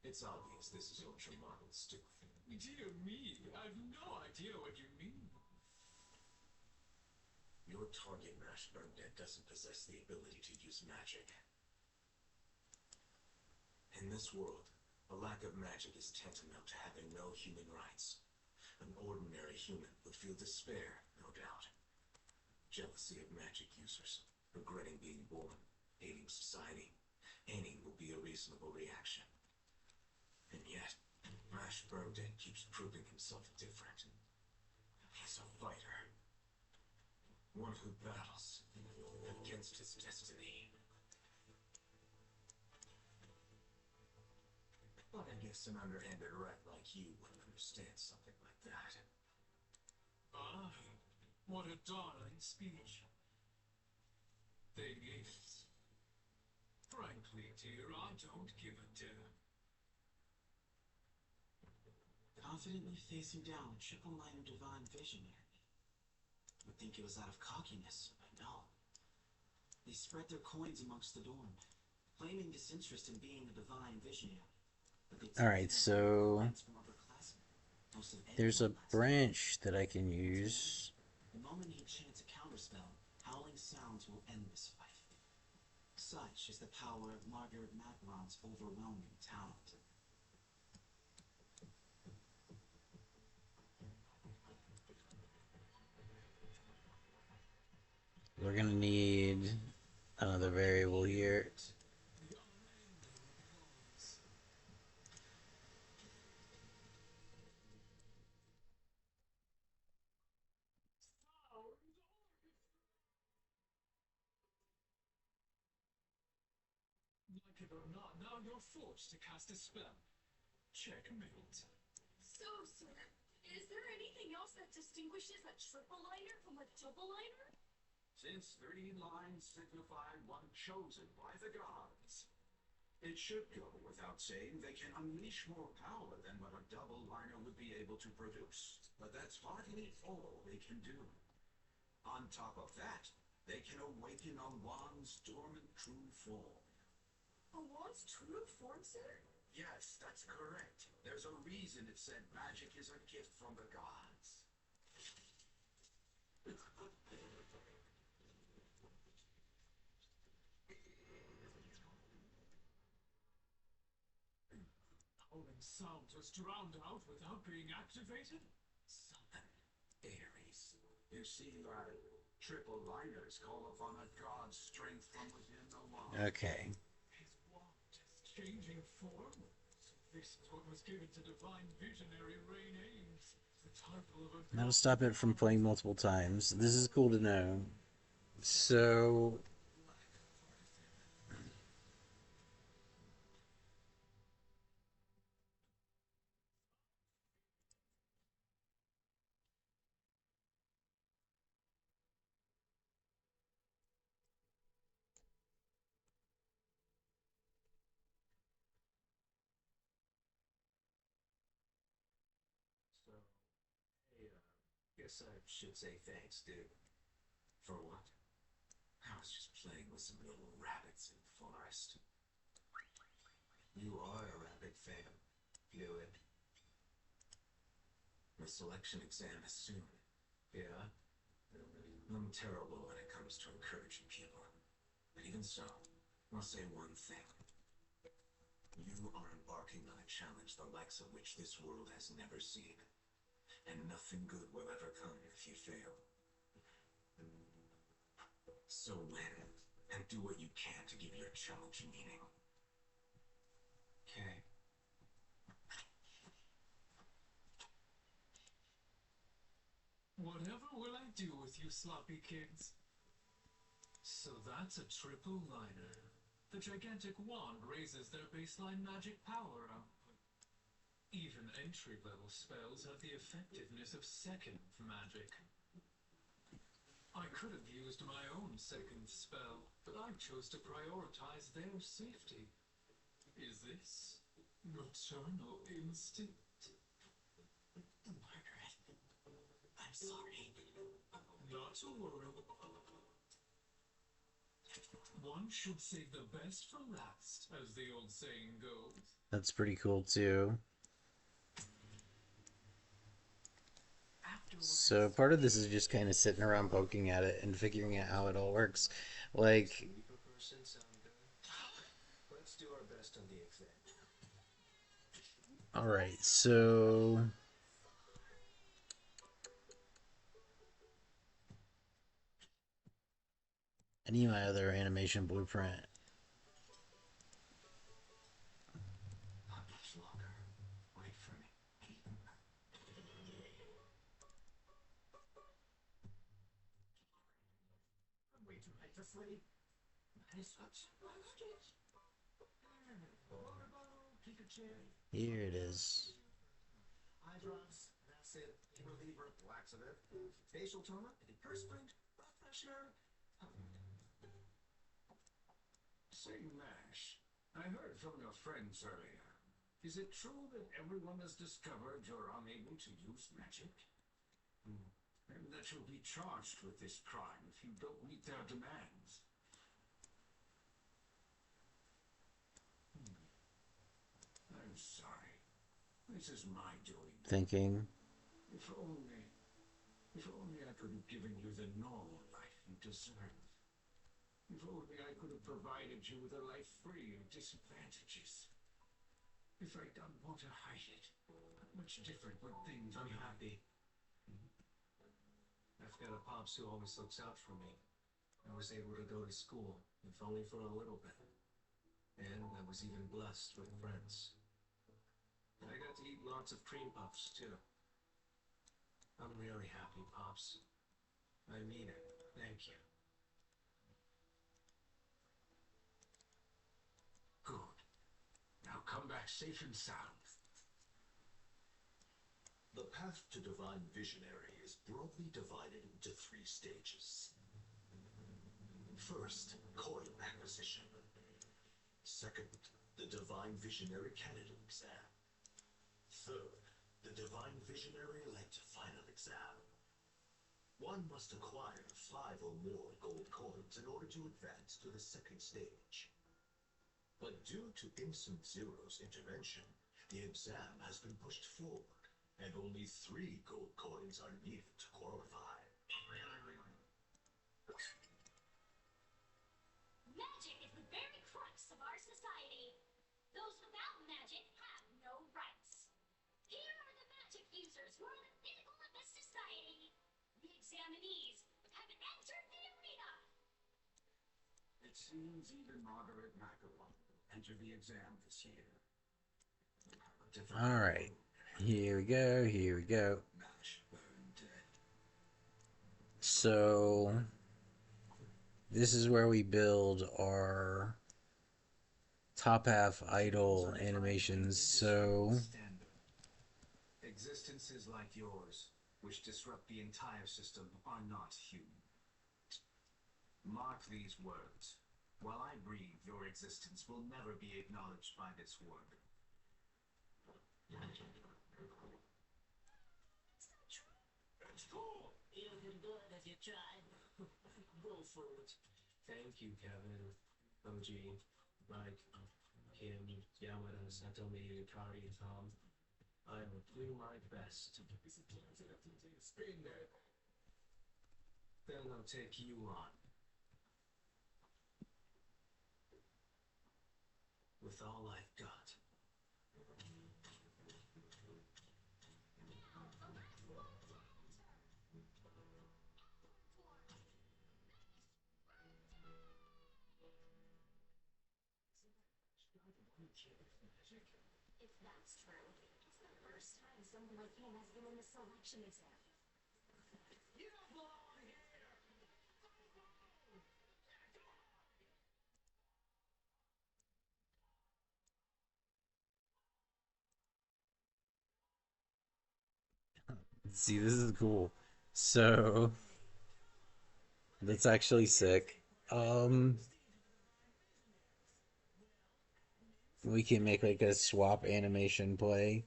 It's obvious this is Orcharmana's doing. Dear me, I've no idea what you mean. Your target, Mash Burnett, doesn't possess the ability to use magic. In this world, a lack of magic is tantamount to having no human rights. An ordinary human would feel despair, no doubt. Jealousy of magic users, regretting being born, hating society. Any will be a reasonable reaction. And yet, Ash Burden keeps proving himself different. He's a fighter. One who battles against his destiny. But I guess an underhanded rat like you wouldn't understand something like that. Ah, what a darling speech. Thing is, frankly, dear, I don't give a damn. Confidently facing down a triple-liner divine visionary. Would think it was out of cockiness, but no. They spread their coins amongst the dorm, claiming disinterest in being a divine visionary. Alright, so there's a branch that I can use. The moment he chants a counterspell, howling sounds will end this fight. Such is the power of Margaret Magron's overwhelming talent. We're gonna need another variable here. Like it or not, now you're forced to cast a spell. Checkmate. So, sir, is there anything else that distinguishes a triple liner from a double liner? Since 13 lines signify one chosen by the gods, it should go without saying they can unleash more power than what a double liner would be able to produce. But that's hardly all they can do. On top of that, they can awaken a wand's dormant true form. A wand's true form, sir? Yes, that's correct. There's a reason it said magic is a gift from the gods. Howling sound was drowned out without being activated? Summon Ares. You see, triple liners call upon a god's strength from within the wand. Okay. His wand is changing form? This is what was given to divine visionary Rain Ames. The title of a That'll stop it from playing multiple times. This is cool to know. So Guess I should say thanks, dude. For what? I was just playing with some little rabbits in the forest. You are a rabbit fan. Knew it. The selection exam is soon. Yeah? I'm terrible when it comes to encouraging people. But even so, I'll say one thing. You are embarking on a challenge the likes of which this world has never seen. And nothing good will ever come if you fail. So win, and do what you can to give your challenge meaning. Okay. Whatever will I do with you sloppy kids? So that's a triple liner. The gigantic wand raises their baseline magic power output. Even entry-level spells have the effectiveness of second magic. I could have used my own second spell, but I chose to prioritize their safety. Is this maternal instinct? Margaret, I'm sorry. Not to worry. One should save the best for last, as the old saying goes. that's pretty cool too. So part of this is just kind of sitting around poking at it and figuring out how it all works. Like, Let's do our best on the exam. alright, so I need my other animation blueprint. Pablo's locker. Wait for me. I'm way too late to sleep. It's such a luggage. Water bottle, Pikachu. Here it is. Eye drops, acid, pain reliever, laxative, facial toner, antiperspirant, breath freshener. Say, Nash, I heard from your friends earlier. Is it true that everyone has discovered you're unable to use magic? And that you'll be charged with this crime if you don't meet their demands? I'm sorry. This is my doing. Thinking. If only I could have given you the normal life you deserve. If only I could have provided you with a life free of disadvantages. If I'd done more to hide it, how much different would things I'm be? happy. I've got a pops who always looks out for me. I was able to go to school, if only for a little bit. And I was even blessed with friends. I got to eat lots of cream puffs, too. I'm really happy, Pops. I mean it. Thank you. Good. Now come back safe and sound. The path to Divine Visionary is broadly divided into 3 stages. First, coin acquisition. Second, the Divine Visionary Candidate Exam. Third, the Divine Visionary Elect Final Exam. One must acquire 5 or more gold coins in order to advance to the second stage. But due to Instant Zero's intervention, the exam has been pushed forward, and only 3 gold coins are needed to qualify. Magic is the very crux of our society. Those without magic have no rights. Here are the magic users who are the pinnacle of this society. The examinees have entered the arena. It seems even Margaret McAvoy entered the exam this year. All right. Here we go. Here we go. So this is where we build our top half idle animations. So Existences like yours, which disrupt the entire system, are not human. Mark these words. While I breathe, your existence will never be acknowledged by this world. It's cool. You did good as you tried. Go for it. Thank you, Kevin, OG, Mike, Kim, Yamada, Satomi, Yukari, Tom. I will do my best. Then I'll take you on. With all I've got. If that's true, it's the first time someone like him has been in the selection exam. You don't belong here! see, this is cool. So that's actually sick. We can make like a swap animation play.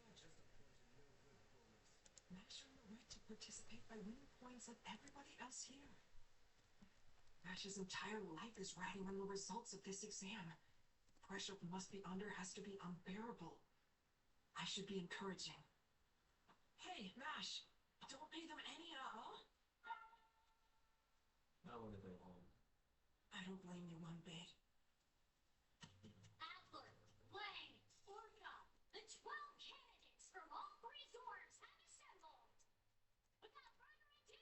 Nash earned the right to participate by winning points like everybody else here. Nash's entire life is riding on the results of this exam. The pressure we must be under has to be unbearable. I should be encouraging. Hey, Nash, don't pay them any, huh? I want to go home. I don't blame you one bit. Adler, Lang, Orca, the 12 candidates from all 3 zords have assembled. Without further ado,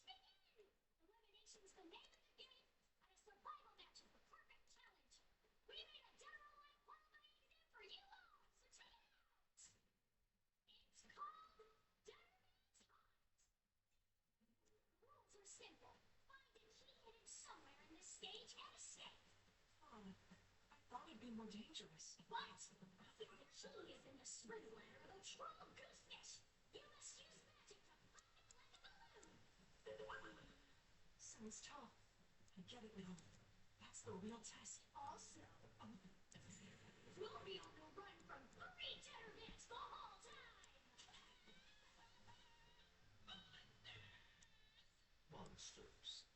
let's begin! Elimination's the name of the game, and a stage and a snake. I thought it'd be more dangerous. What? The key is in the spring ladder of a troll goosefish. You must use magic to fly it like a balloon. Sounds tough. I get it now. That's the real test. Also, we'll be on the run from 3 Tettermans the whole time. Monsters.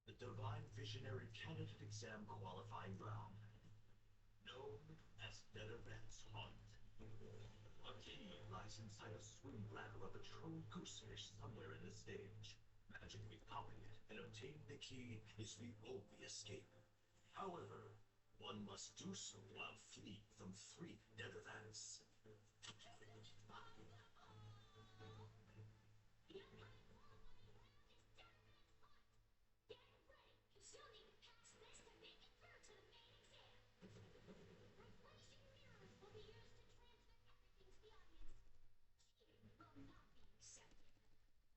The Divine Visionary Candidate Exam Qualifying Round, known as Dead Events Hunt. A key lies inside a swim bladder of a troll goosefish somewhere in the stage. Magically popping it and obtaining the key is the only escape. However, one must do so while fleeing from 3 dead events. Get ready, you'll need to pass this to make it through to the main exam. Refreshing mirrors will be used to transmit everything to the audience. Cheating will not be accepted.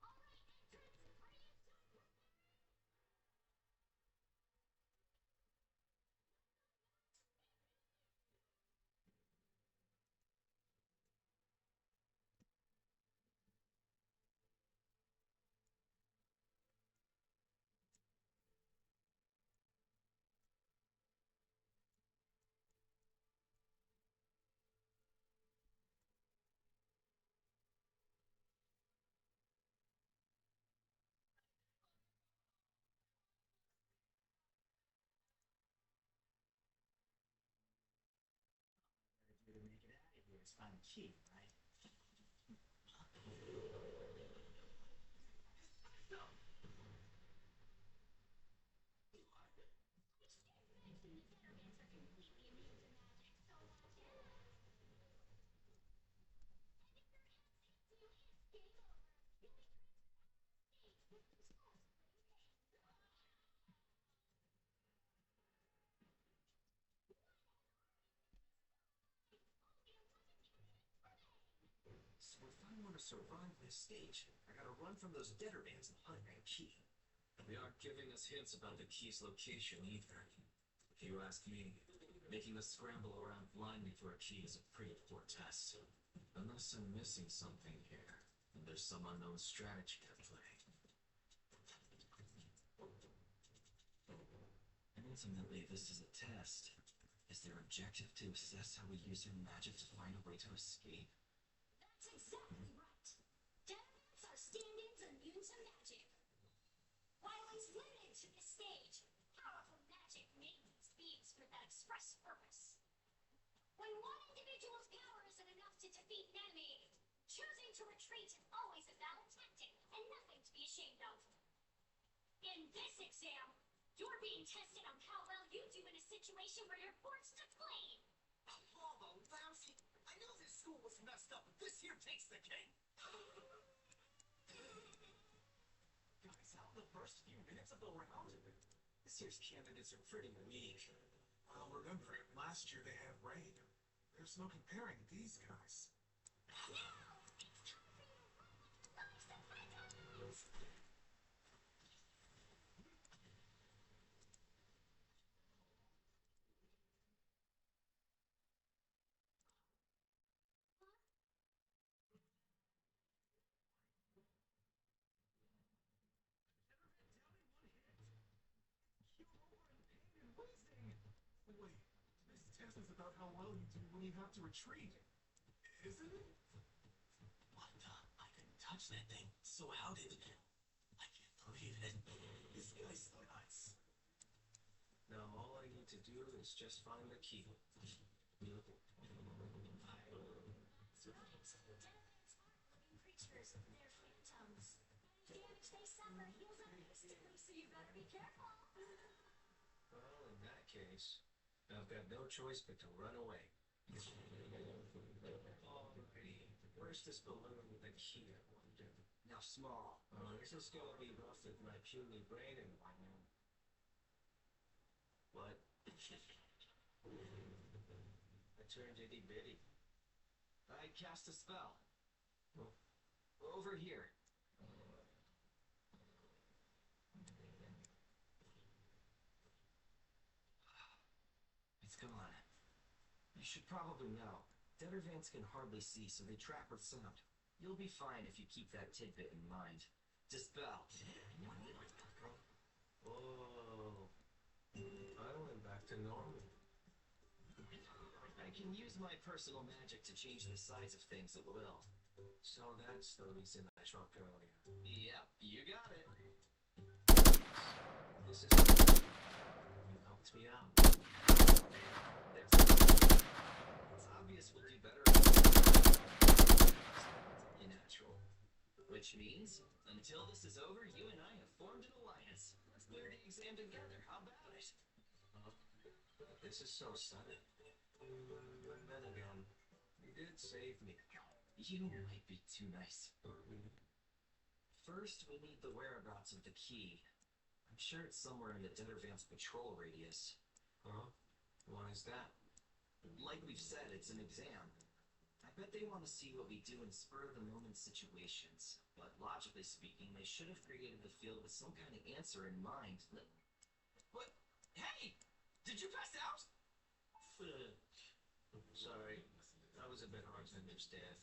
All right, entrants, are you two prepared? is find the key, right? So if I want to survive this stage, I gotta run from those deader bands and hunt that key. They aren't giving us hints about the key's location either. If you ask me, making us scramble around blindly for a key is a pretty poor test. Unless I'm missing something here, and there's some unknown strategy at play. And ultimately, this is a test. Is their objective to assess how we use our magic to find a way to escape? That's exactly right. Deadmans are stand-ins immune to magic. While he's limited to this stage, powerful magic made these beings for that express purpose. When one individual's power isn't enough to defeat an enemy, choosing to retreat is always a valid tactic and nothing to be ashamed of. In this exam, you're being tested on how well you do in a situation where you're forced to clean. All the lousy! I know this school was messed up, but this here takes the cake! Guys, out in the first few minutes of the round? This year's candidates are pretty weak. Well, remember, last year they had rain. There's no comparing these guys. Wait, this test is about how well you do when you have to retreat, isn't it? What the? I couldn't touch that thing. So how did... I can't believe it. This guy's nuts. Now all I need to do is just find the key. Deadmans aren't living creatures, they're phantoms. The damage they suffer heals up instantly, so you better be careful. Well, in that case, I've got no choice but to run away. Alrighty, where's this balloon with the key, I wonder? Now small. Oh, this is gonna be rough with my puny brain and whatnot. What? I turned itty bitty. I cast a spell. Over here. It's gone. You should probably know. Deader Vans can hardly see, so they track with sound. You'll be fine if you keep that tidbit in mind. Dispel. Whoa. I went back to normal. I can use my personal magic to change the size of things at will. So that's the reason I shrunk earlier. Yep, you got it. This is... You helped me out. It's obvious we'll do better. Natural. Which means, until this is over, you and I have formed an alliance. Let's clear the exam together. How about it? This is so sudden. But then again, you did save me. You might be too nice. First, we need the whereabouts of the key. I'm sure it's somewhere in the Deader Van's patrol radius. Huh? Why is that? Like we've said, it's an exam. I bet they want to see what we do in spur-of-the-moment situations. But logically speaking, they should have created the field with some kind of answer in mind. What? Hey! Did you pass out? Sorry, that was a bit hard to understand.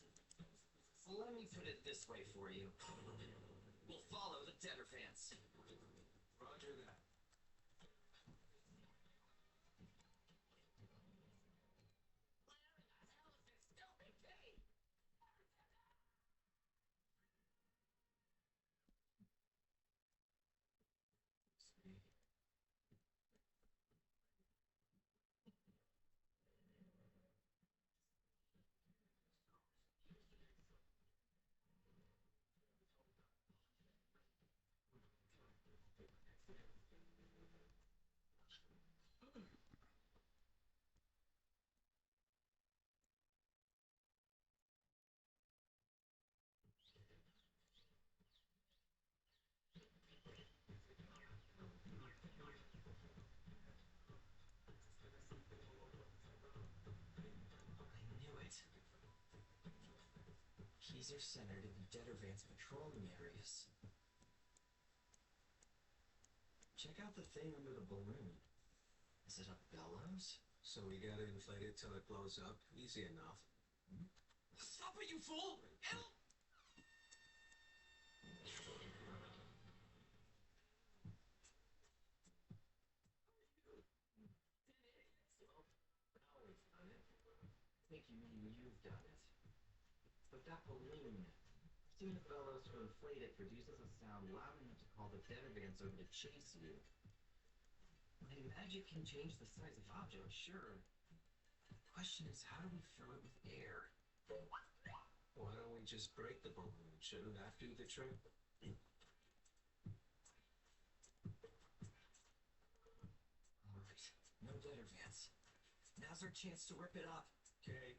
Let me put it this way for you. We'll follow the Deader Vans. Roger that. These are centered in the Dettervant's patrolling areas. Check out the thing under the balloon. Is it a bellows? So we gotta inflate it till it blows up. Easy enough. Stop it, you fool! Help! I think you mean you've done it. But that balloon, soon as bellows to inflate it produces a sound loud enough to call the Dettervants over to chase you. My magic can change the size of objects, sure. The question is, how do we fill it with air? Why don't we just break the balloon? Shouldn't that do the trick? Alright, no Dettervants. Now's our chance to rip it up. Okay.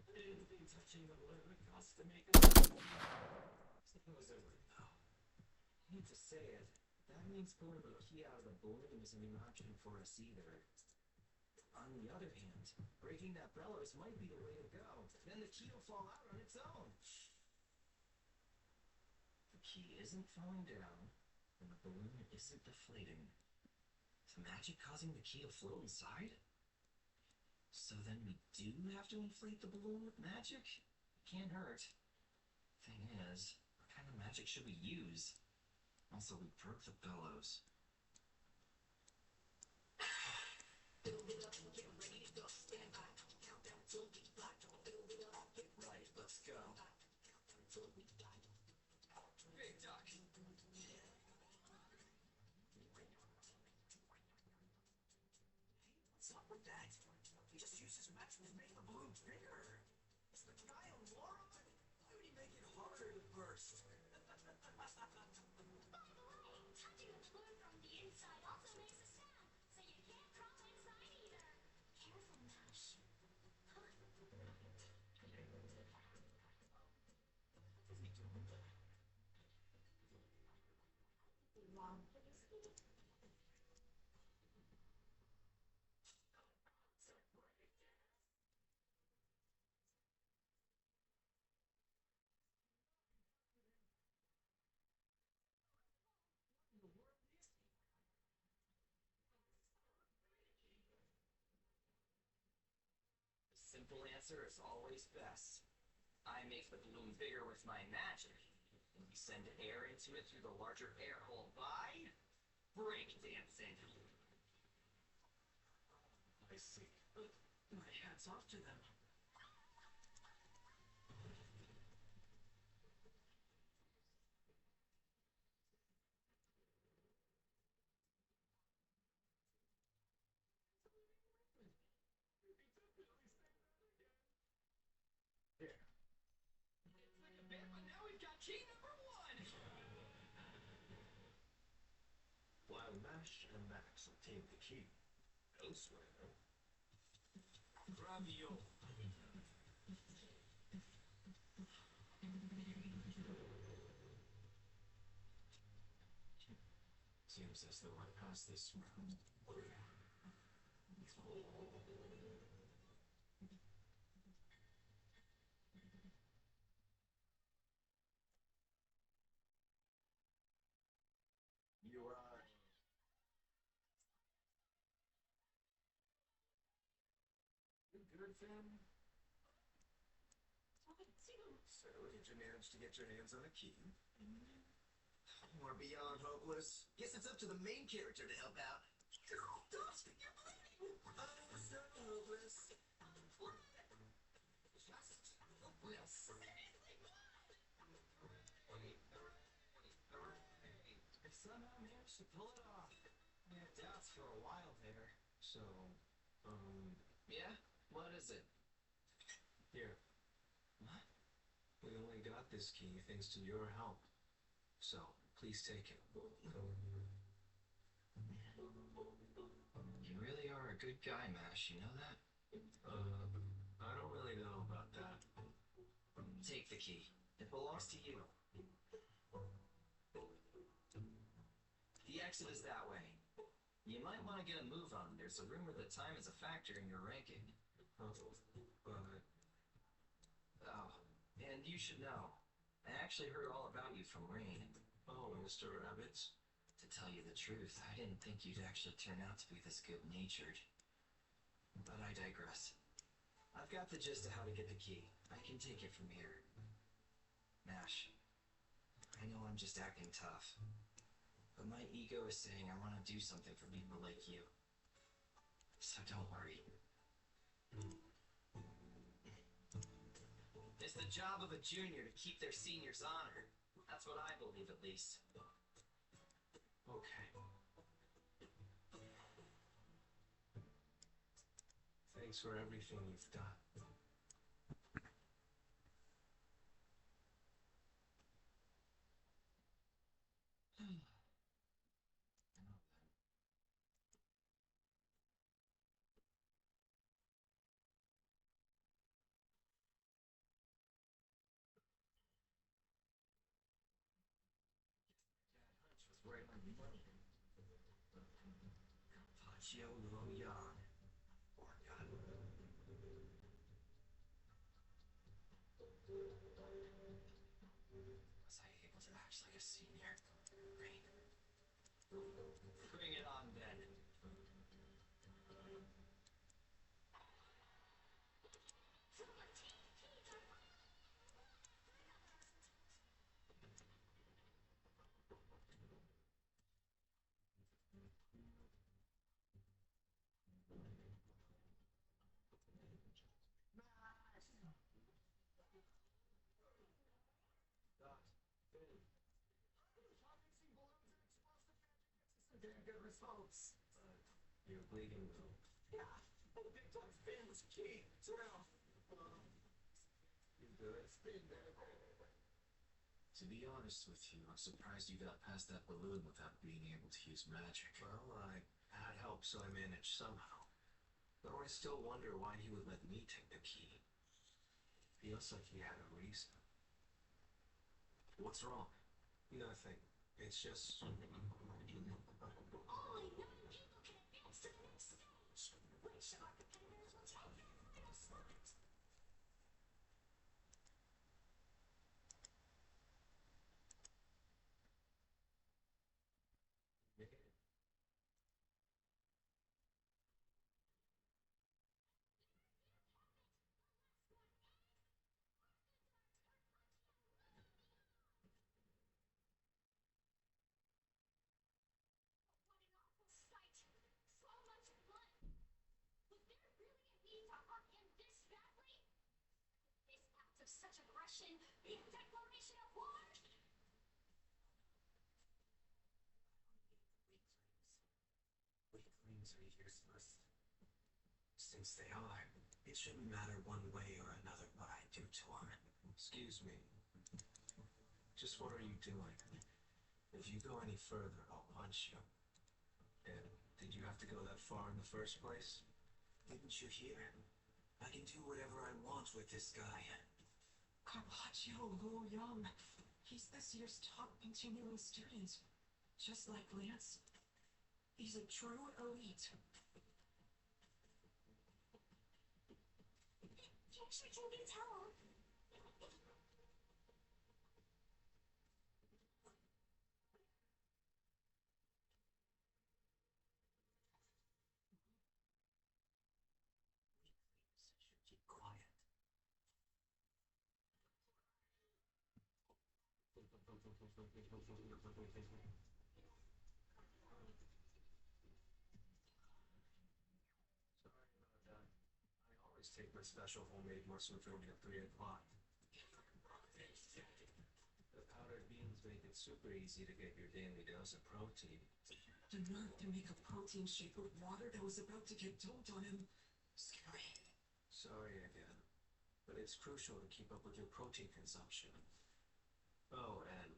I didn't think touching the balloon cost to make it. Suppose it would, though. I hate to say it, that means pulling the key out of the balloon isn't an option for us either. On the other hand, breaking that bellows might be the way to go. Then the key will fall out on its own. The key isn't falling down, and the balloon isn't deflating. Is the magic causing the key to float inside? So then we do have to inflate the balloon with magic? Can't hurt. Thing is, what kind of magic should we use? Also, we broke the bellows. Right, let's go. Big duck. What's up with that? He just used his magic to make the balloon bigger. Is the guy a moron? Why would he make it harder to burst? By the way, touching the balloon from the inside also makes a sound, so you can't crawl inside either. Careful, Mash. The simple answer is always best. I make the balloon bigger with my magic, and we send air into it through the larger air hole by breakdancing. I see. My hat's off to them. Here. It's like a bit, but now we've got key number one! While Mash and Max obtain the key, elsewhere, Bravio. Seems as though I passed this round. you are. You good, Finn? So, did you manage to get your hands on a key? We're beyond hopeless. Guess it's up to the main character to help out. Dust, you're bleeding! Oh, so hopeless. I somehow managed to pull it off. I had doubts for a while there. So, Yeah? What is it? here. What? We only got this key thanks to your help. So, please take it. You really are a good guy, Mash, you know that? I don't really know about that. Take the key. It belongs to you. The exit is that way. You might want to get a move on. There's a rumor that time is a factor in your ranking. Oh, but... Oh, and you should know. I actually heard all about you from Rain. Oh, Mr. Rabbits? To tell you the truth, I didn't think you'd actually turn out to be this good-natured. But I digress. I've got the gist of how to get the key. I can take it from here. Nash, I know I'm just acting tough, but my ego is saying I want to do something for people like you. So don't worry. It's the job of a junior to keep their senior's honor. That's what I believe, at least. Okay. Thanks for everything you've done. Was right on the money. Paccio Lo Yang. Or God. Was I able to act like a senior? Rain. Bring it on then. Damn good results. You're bleeding though. Yeah, the big time spin was key. So now, You good? spin there. To be honest with you, I'm surprised you got past that balloon without being able to use magic. Well, I had help, so I managed somehow. Though I still wonder why he would let me take the key. Feels like he had a reason. What's wrong? Nothing. It's just... Only 9 people can advance to the next stage. Which our competitors will take in their spot. What an awful sight! So much blood! Was there really a need to hurt him this badly? This act of such aggression be a declaration of war? Weaklings are useless. Since they are, it shouldn't matter one way or another what I do to them. Excuse me. Just what are you doing? If you go any further, I'll punch you. And did you have to go that far in the first place? Didn't you hear? I can do whatever I want with this guy. Carpaccio Lu Yang. He's this year's top continuing student. Just like Lance. He's a true elite. You actually told me to tell him. Should keep quiet. Sorry about that. I always take my special homemade mushroom food at 3 o'clock. The powdered beans make it super easy to get your daily dose of protein. The nerve to make a protein shake with water that was about to get dumped on him. Scary. Sorry again, but it's crucial to keep up with your protein consumption. Oh, and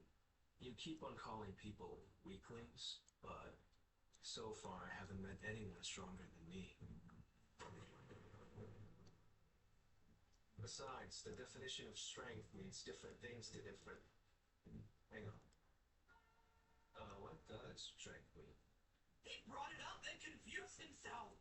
you keep on calling people weaklings, but so far I haven't met anyone stronger than me. Besides, the definition of strength means different things to different... Hang on. What does strength mean? He brought it up and confused himself.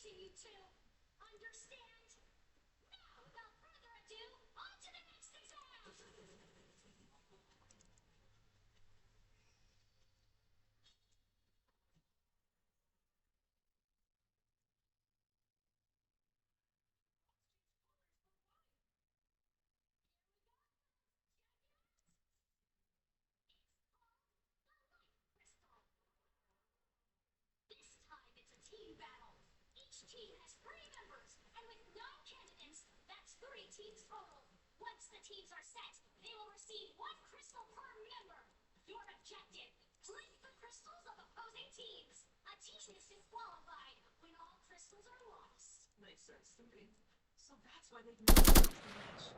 You two understand? Now, without further ado, on to the next exam! This time it's a team battle. Each team has 3 members, and with 9 candidates, that's 3 teams total. Once the teams are set, they will receive 1 crystal per member. Your objective, flick the crystals of opposing teams. A team is disqualified when all crystals are lost. Makes sense to me. So that's why they've never lost the match.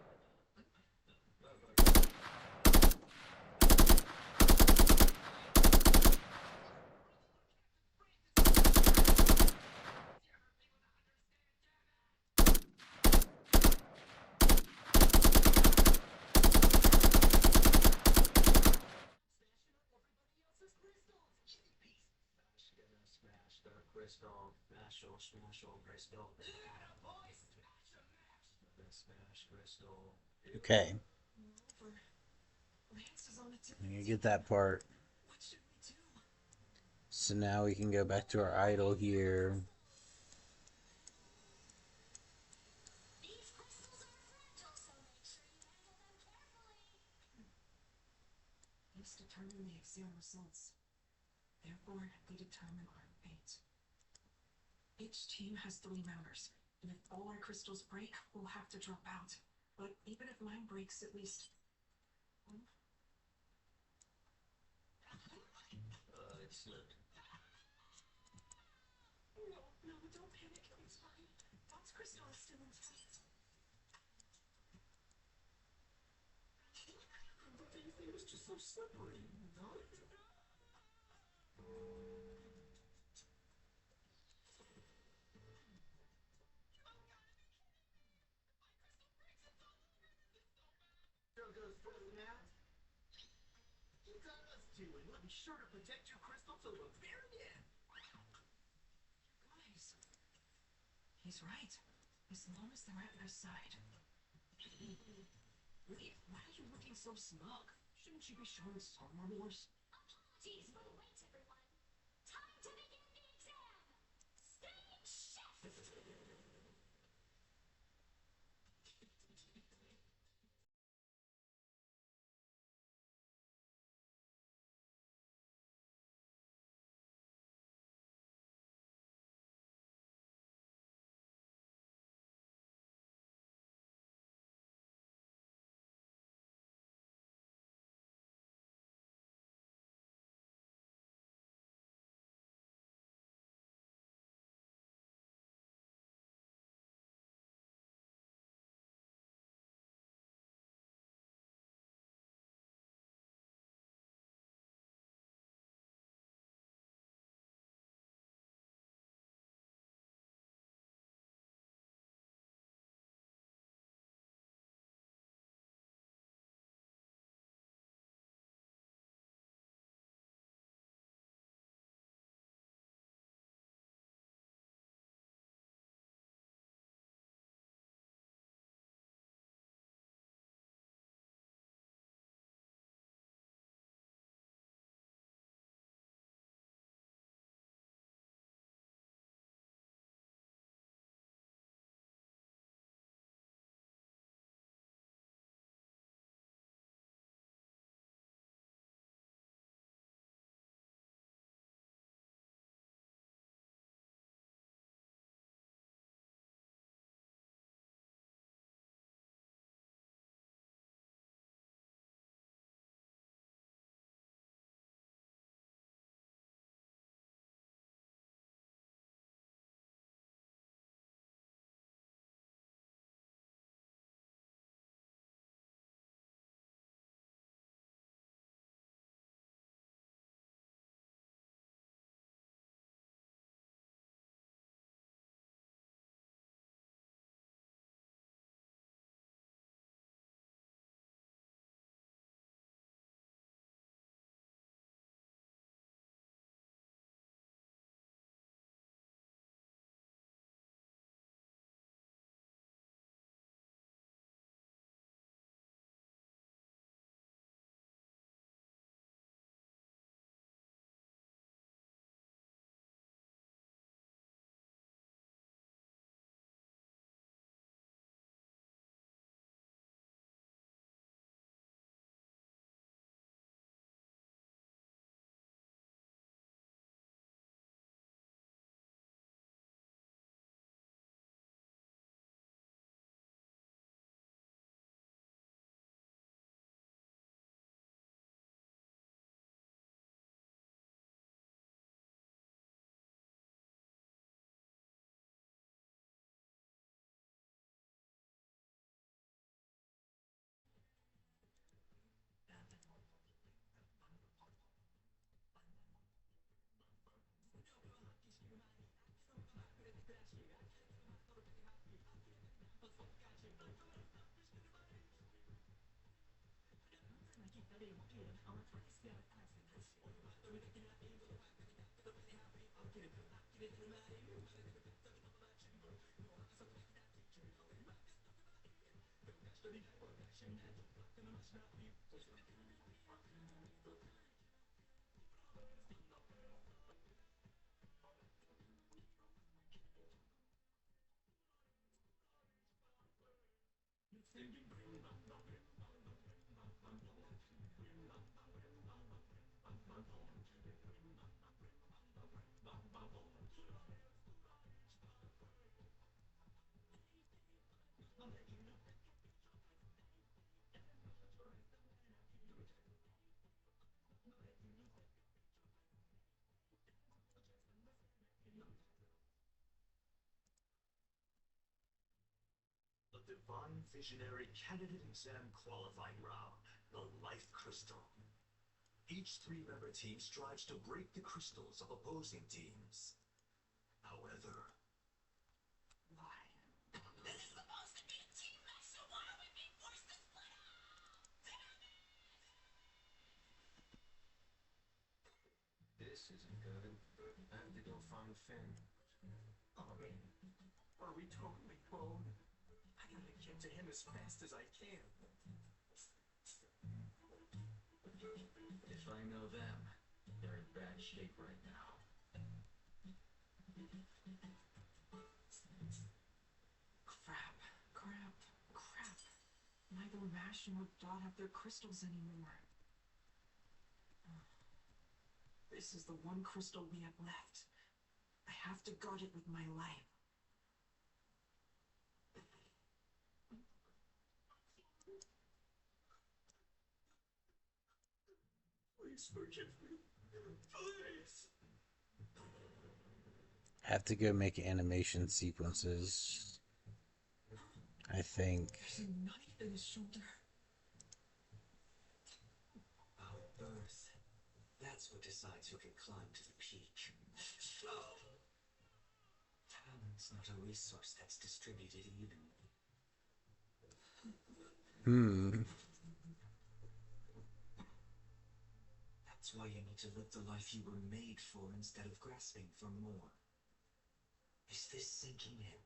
Smash the crystal. Smash crystal. Smash crystal. Okay. Lance is on the tip. You get that part. What should we do? So now we can go back to our idol here. These crystals are fragile, so make sure you handle them carefully. These determine the exam results. Therefore, they determine our fate. Each team has 3 members, and if all our crystals break, we'll have to drop out. But even if mine breaks, at least... It slipped. No, don't panic. It's fine. Dawn's crystal is still intact. It was just so slippery. You got us two, and we'll be sure to protect your crystal till the very end. Guys, he's right. As long as they're at your side. Wait, why are you looking so smug? Shouldn't you be showing some remorse? Apologies for the wait, everyone. Time to begin the exam. Stage shift! The Divine Visionary Candidate Exam Qualifying Round, the Life Crystal. Each three-member team strives to break the crystals of opposing teams. However, Why? This is supposed to be a team match, so why are we being forced to split up? This isn't good. I have to go find Finn. Oh man, are we totally blown? I gotta get to him as fast as I can. If I know them, they're in bad shape right now. Crap, crap, crap. Neither Mash nor Dot have their crystals anymore. This is the one crystal we have left. I have to guard it with my life. please forgive me. Please. Have to go make animation sequences. I think. There's a knife in his shoulder. Our birth. That's what decides who can climb to the peak. Talent's not a resource that's distributed evenly. That's why you need to live the life you were made for instead of grasping for more. Is this sinking in,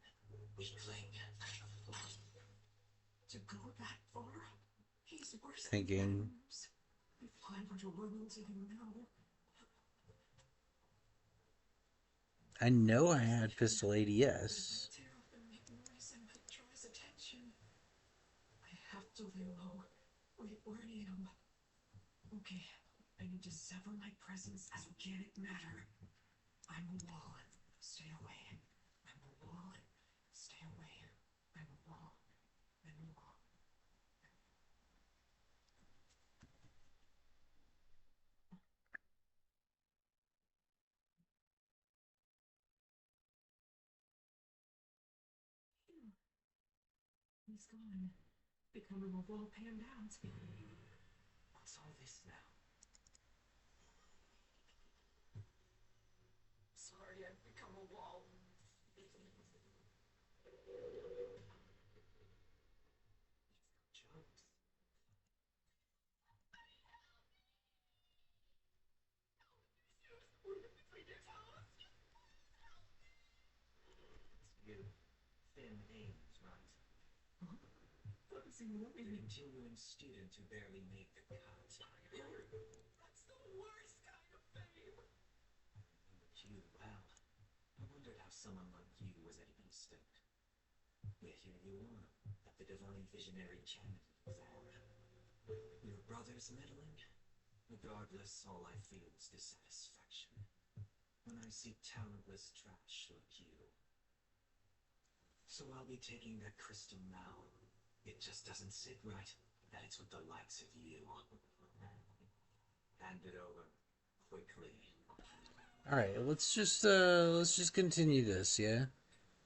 weakling? To go that far? He's worse Thinking. than Adams. If I were to run into him now. I know I had pistol ADS. Tear up and make noise and draw his attention. I have to lay low. Wait, where I am. Okay, I need to sever my presence as organic matter. I'm a wall. Stay away. I'm a wall. Stay away. I'm a wall. I'm a wall. He's gone. Becoming a wall panned out. What's all this now? Sorry, I've become a wall. Jokes. It's you. Finn Ames, right? Fuzzy Louie. The continuing student who barely made the cut. That's the worst kind of fame. But you, well, I wondered how someone like you was at Easton. Yet here you are, at the Divine Visionary Candidate exam. Your brother's meddling? Regardless, all I feel is dissatisfaction when I see talentless trash like you. So I'll be taking that crystal now. It just doesn't sit right that it's with the likes of you. Hand it over quickly. All right, let's just continue this, yeah.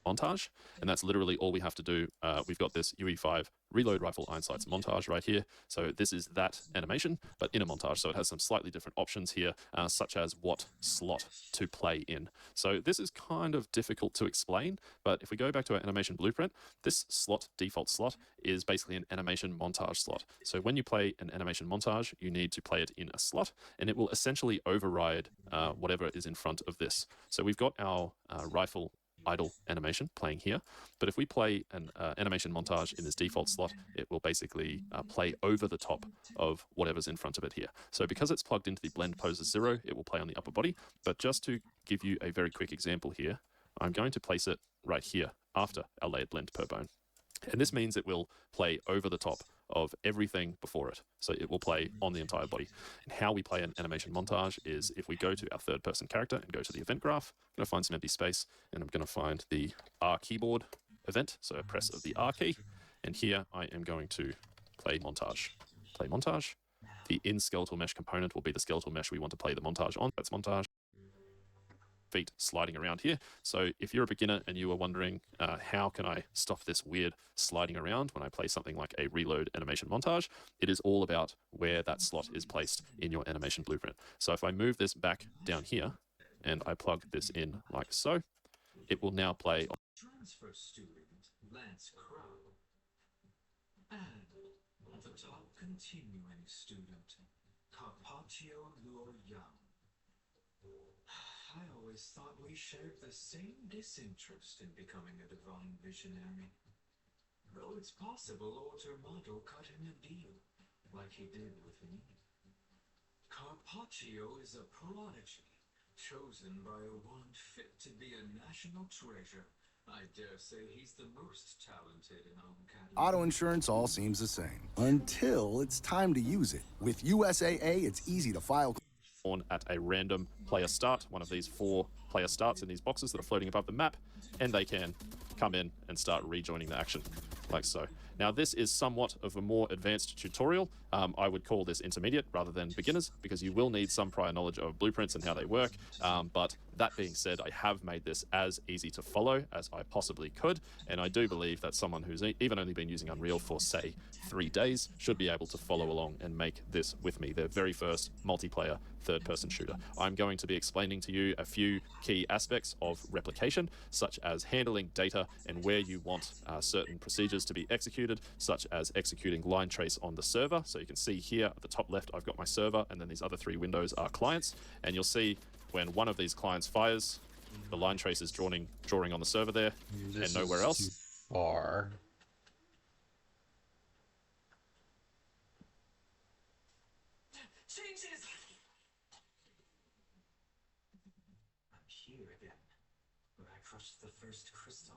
montage, and that's literally all we have to do. We've got this UE5 reload rifle iron sights montage right here. So this is that animation, but in a montage. So it has some slightly different options here, such as what slot to play in. So this is kind of difficult to explain, but if we go back to our animation blueprint, this slot, default slot, is basically an animation montage slot. So when you play an animation montage, you need to play it in a slot, and it will essentially override whatever is in front of this. So we've got our rifle idle animation playing here, but if we play an animation montage in this default slot, it will basically play over the top of whatever's in front of it here. So because it's plugged into the blend pose as 0, it will play on the upper body. But just to give you a very quick example here, I'm going to place it right here after our layered blend per bone. And this means it will play over the top of everything before it. So it will play on the entire body. And how we play an animation montage is if we go to our third person character and go to the event graph, I'm going to find some empty space, and I'm going to find the R keyboard event. So a press of the R key. And here I am going to play montage. Play montage. The in skeletal mesh component will be the skeletal mesh we want to play the montage on. That's montage. Feet sliding around here. So if you're a beginner and you are wondering how can I stop this weird sliding around when I play something like a reload animation montage, it is all about where that slot is placed in your animation blueprint. So if I move this back down here and I plug this in like so, it will now play. Transfer student Lance Crow. And on the top, continuing student Carpaccio Luo Young. I always thought we shared the same disinterest in becoming a divine visionary. Though it's possible Ortermado cut him a deal, like he did with me. Carpaccio is a prodigy, chosen by a one fit to be a national treasure. I dare say he's the most talented in our academy. Auto insurance all seems the same, until it's time to use it. With USAA, it's easy to file at a random player start, one of these 4 player starts in these boxes that are floating above the map, and they can come in and start rejoining the action like so. Now this is somewhat of a more advanced tutorial. I would call this intermediate rather than beginners, because you will need some prior knowledge of blueprints and how they work. But that being said, I have made this as easy to follow as I possibly could, and I do believe that someone who's even only been using Unreal for, say, 3 days should be able to follow along and make this with me, their very first multiplayer third-person shooter. I'm going to be explaining to you a few key aspects of replication, such as handling data and where you want certain procedures to be executed, such as executing line trace on the server. So you can see here at the top left, I've got my server, and then these other 3 windows are clients. And you'll see when one of these clients fires, the line trace is drawing on the server there, and nowhere else. Too far. Changes! I'm here again, where I crushed the first crystal.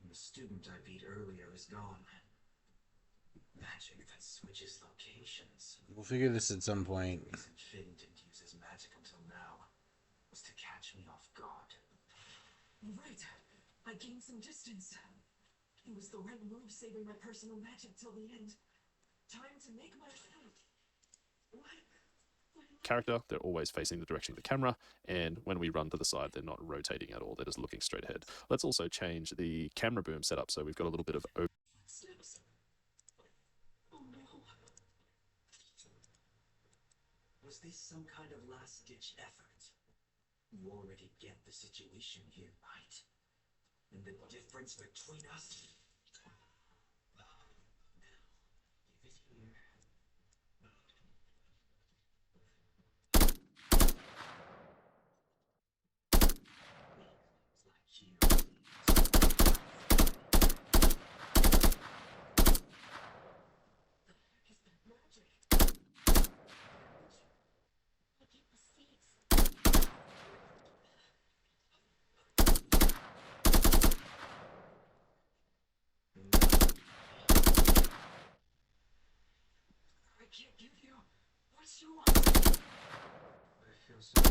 And the student I beat earlier is gone. Magic that switches locations. We'll figure this at some point. The reason Finn didn't use his magic until now was to catch me off guard. Right. I gained some distance. It was the right move, saving my personal magic till the end. Time to make my fight. Character, they're always facing the direction of the camera, and when we run to the side, they're not rotating at all, they're just looking straight ahead. Let's also change the camera boom setup so we've got a little bit of Steps. Oh no. Was this some kind of last-ditch effort? You already get the situation here, right? And the difference between us? Now, give it here. I can't give you what you want. I feel so.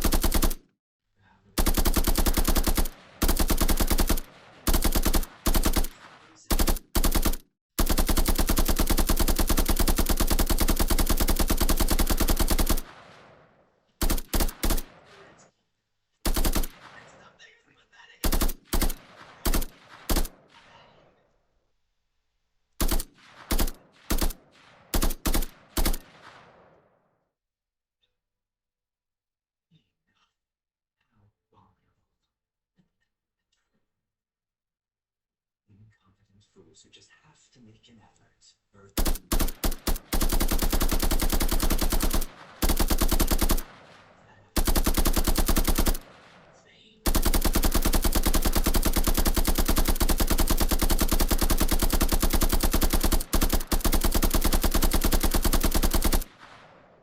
damned fools who just have to make an effort. Earth.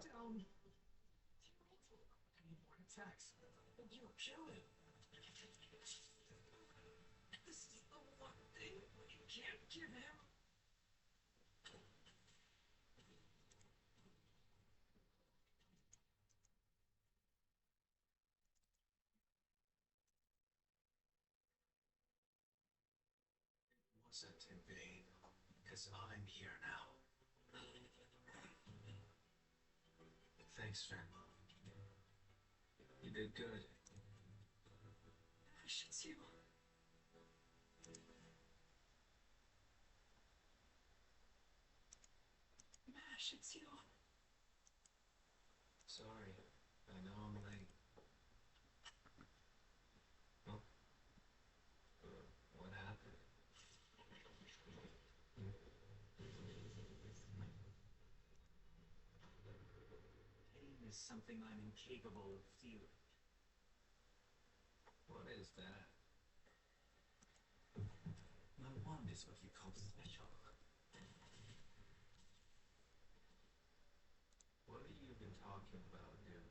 Down. I need more attacks. You'll kill him. This is the one thing you can't give him. It wasn't in vain, because I'm here now. Thanks, Finn. You did good. Ash, it's you. Mash, it's you. Sorry, I know I'm late. Oh. What happened? Pain is something I'm incapable of feeling. What is that? My wand is what you call special. What are you even talking about, dude?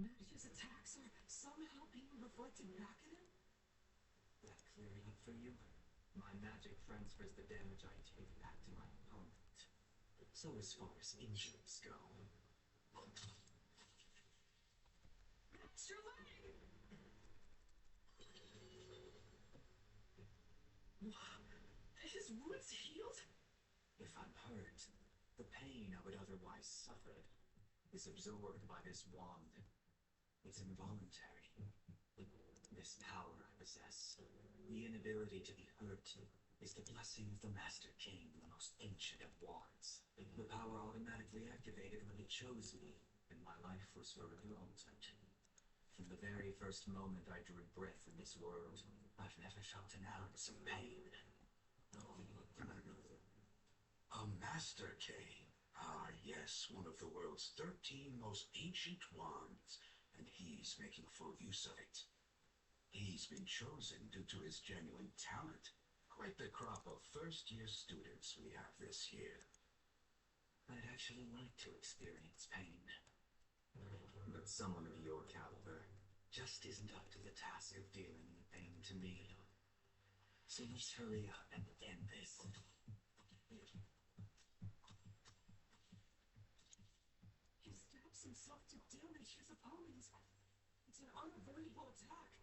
Mash's attacks are somehow being reflected back at him? That clear enough for you? My magic transfers the damage I take back to my opponent. So as far as injuries go. Mash, your leg! Wow, his wounds healed? If I'm hurt, the pain I would otherwise suffer is absorbed by this wand. It's involuntary. This power I possess, the inability to be hurt, is the blessing of the Master King, the most ancient of wands. The power automatically activated when it chose me, and my life was forever altered. From the very first moment I drew breath in this world, I've never felt an ounce of pain. A Master King. Ah, yes, one of the world's 13 most ancient wands, and he's making full use of it. He's been chosen due to his genuine talent. Quite the crop of first-year students we have this year. I'd actually like to experience pain. But someone of your caliber just isn't up to the task of dealing with pain to me. So let's hurry up and end this. He stabs himself to damage his opponents. It's an unavoidable attack.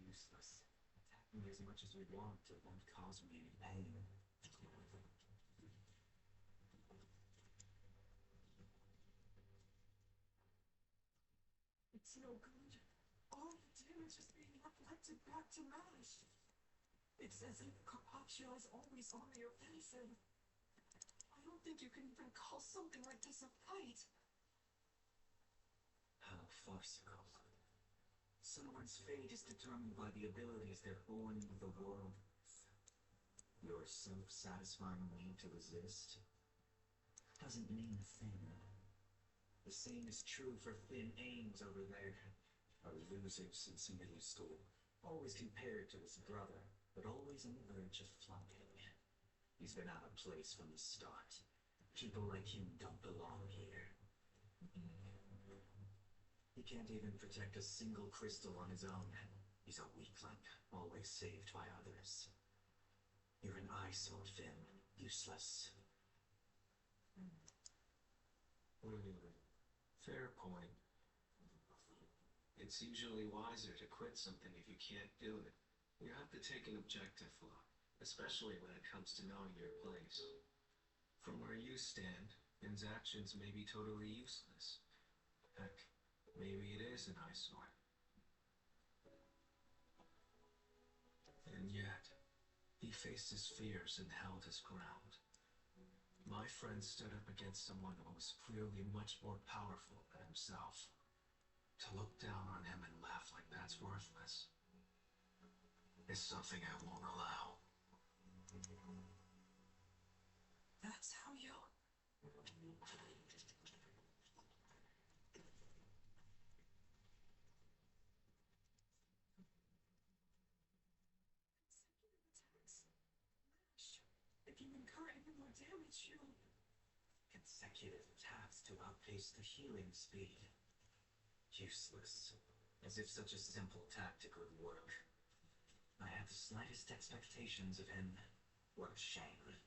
Useless. Attack me as much as you want, it won't cause me any pain. It's no good. All the damage is being reflected back to Mash. It's as if Carpaccio is always on the offensive. I don't think you can even call something like this a fight. How farcical. Someone's fate is determined by the abilities they're born into the world. Your self-satisfying need to resist doesn't mean a thing. The same is true for Finn Ames over there. A loser since middle school. Always compared to his brother, but always on the verge of flunking. He's been out of place from the start. People like him don't belong here. He can't even protect a single crystal on his own. He's a weakling, always saved by others. You're an eyesore, Finn. Useless. Fair point. It's usually wiser to quit something if you can't do it. You have to take an objective look, especially when it comes to knowing your place. From where you stand, Finn's actions may be totally useless. Heck, maybe it is an eyesore. And yet, he faced his fears and held his ground. My friend stood up against someone who was clearly much more powerful than himself. To look down on him and laugh like that's worthless is something I won't allow. That's how you... If you incur any more damage, you... Consecutive attacks to outpace the healing speed. Useless. As if such a simple tactic would work. I had the slightest expectations of him. What a shame.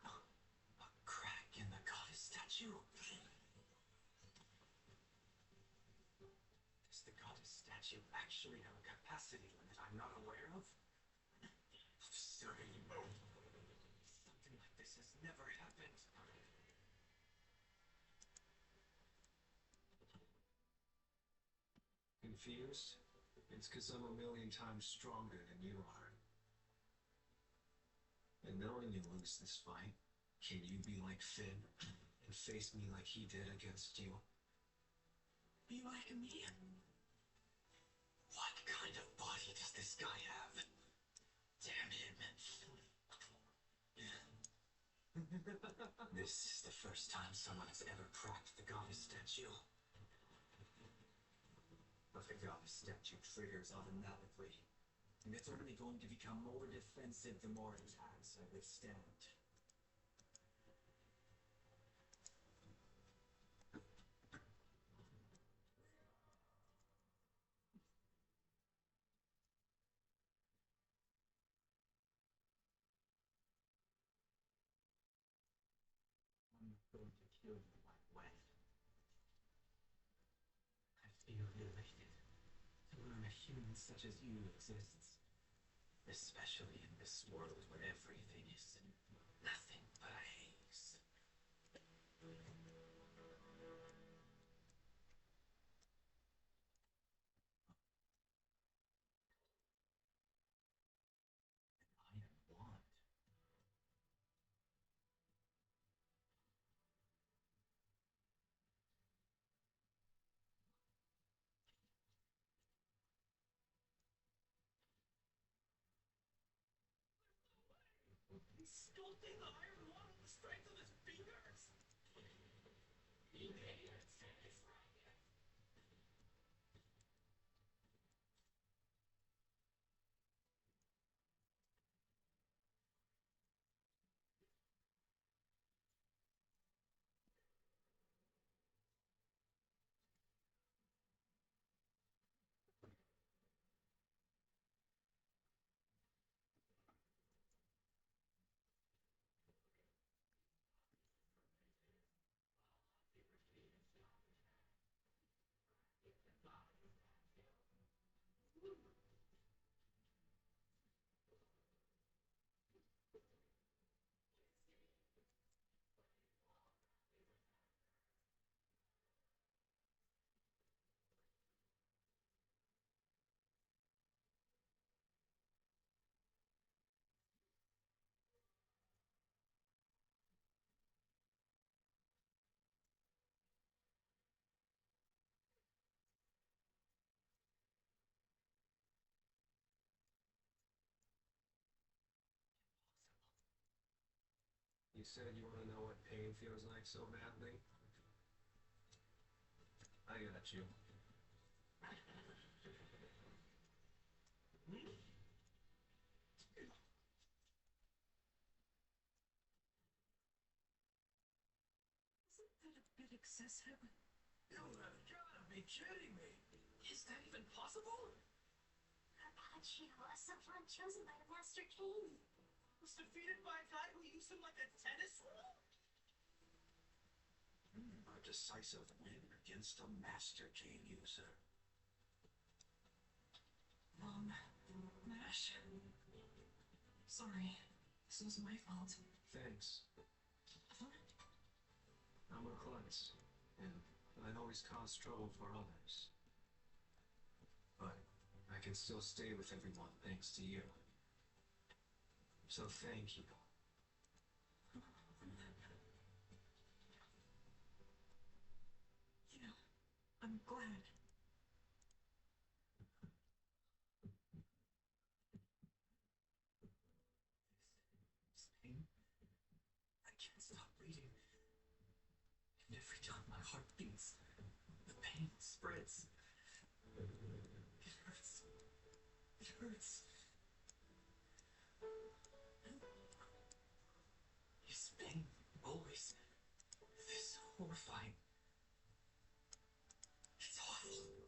A crack in the goddess statue. Does the goddess statue actually have a capacity limit I'm not aware of? Absurd. Something like this has never happened. Confused? It's because I'm a million times stronger than you are. And knowing you lose this fight, can you be like Finn and face me like he did against you? Be like me? What kind of body does this guy have? Damn him. This is the first time someone has ever cracked the goddess statue. But the goddess statue triggers automatically. And it's only going to become more defensive the more attacks I withstand. I'm going to kill you right away. I feel elated to learn a human such as you exists. Especially in this world where everything is nothing but a haze. I am want. He's sculpting the iron one with the strength of his fingers! You idiots! You said you want to know what pain feels like so badly? I got you. Isn't that a bit excessive? You have gotta be kidding me! Is that even possible? Carpaccio, a savant chosen by the Master King. Was defeated by a guy who used him like a tennis ball? A decisive win against a Master King user. Nash. Sorry. This was my fault. Thanks. I'm a klutz, and I always cause trouble for others. But I can still stay with everyone thanks to you. So thank you. I'm glad. This pain, I can't stop bleeding. And every time my heart beats, the pain spreads. It hurts. It hurts. Is pain always this horrifying? It's awful.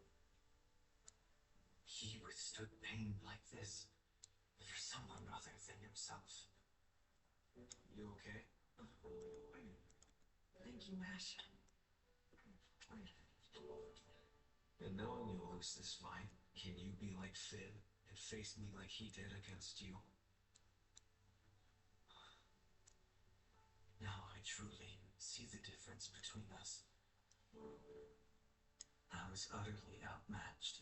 He withstood pain like this for someone other than himself. You okay? Thank you, Mash. And knowing you'll lose this fight, can you be like Finn and face me like he did against you? Now I truly see the difference between us. I was utterly outmatched.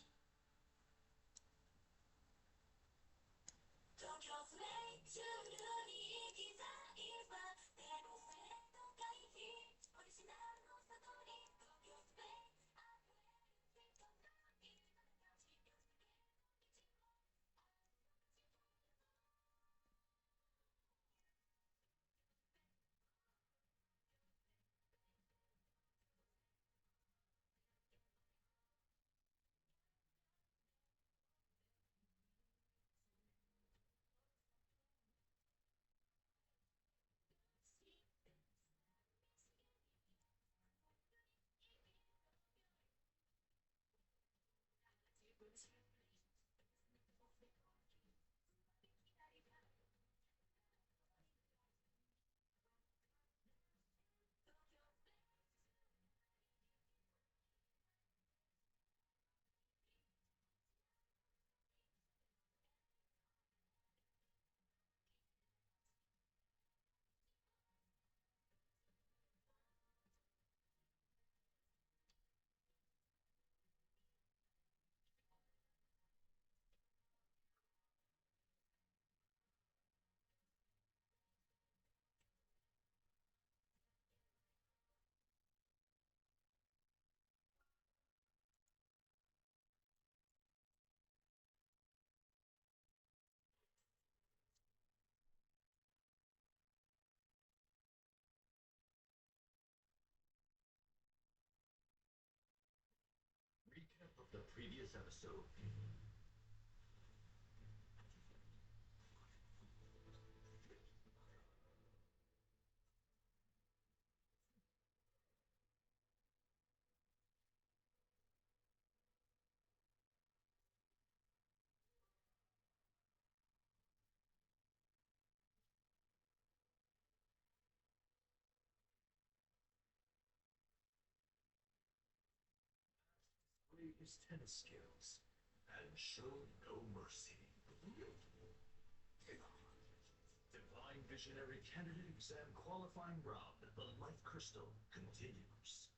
Recap of the previous episode. His tennis skills and showed no mercy. Divine Visionary Candidate Exam Qualifying Round. The Life Crystal continues.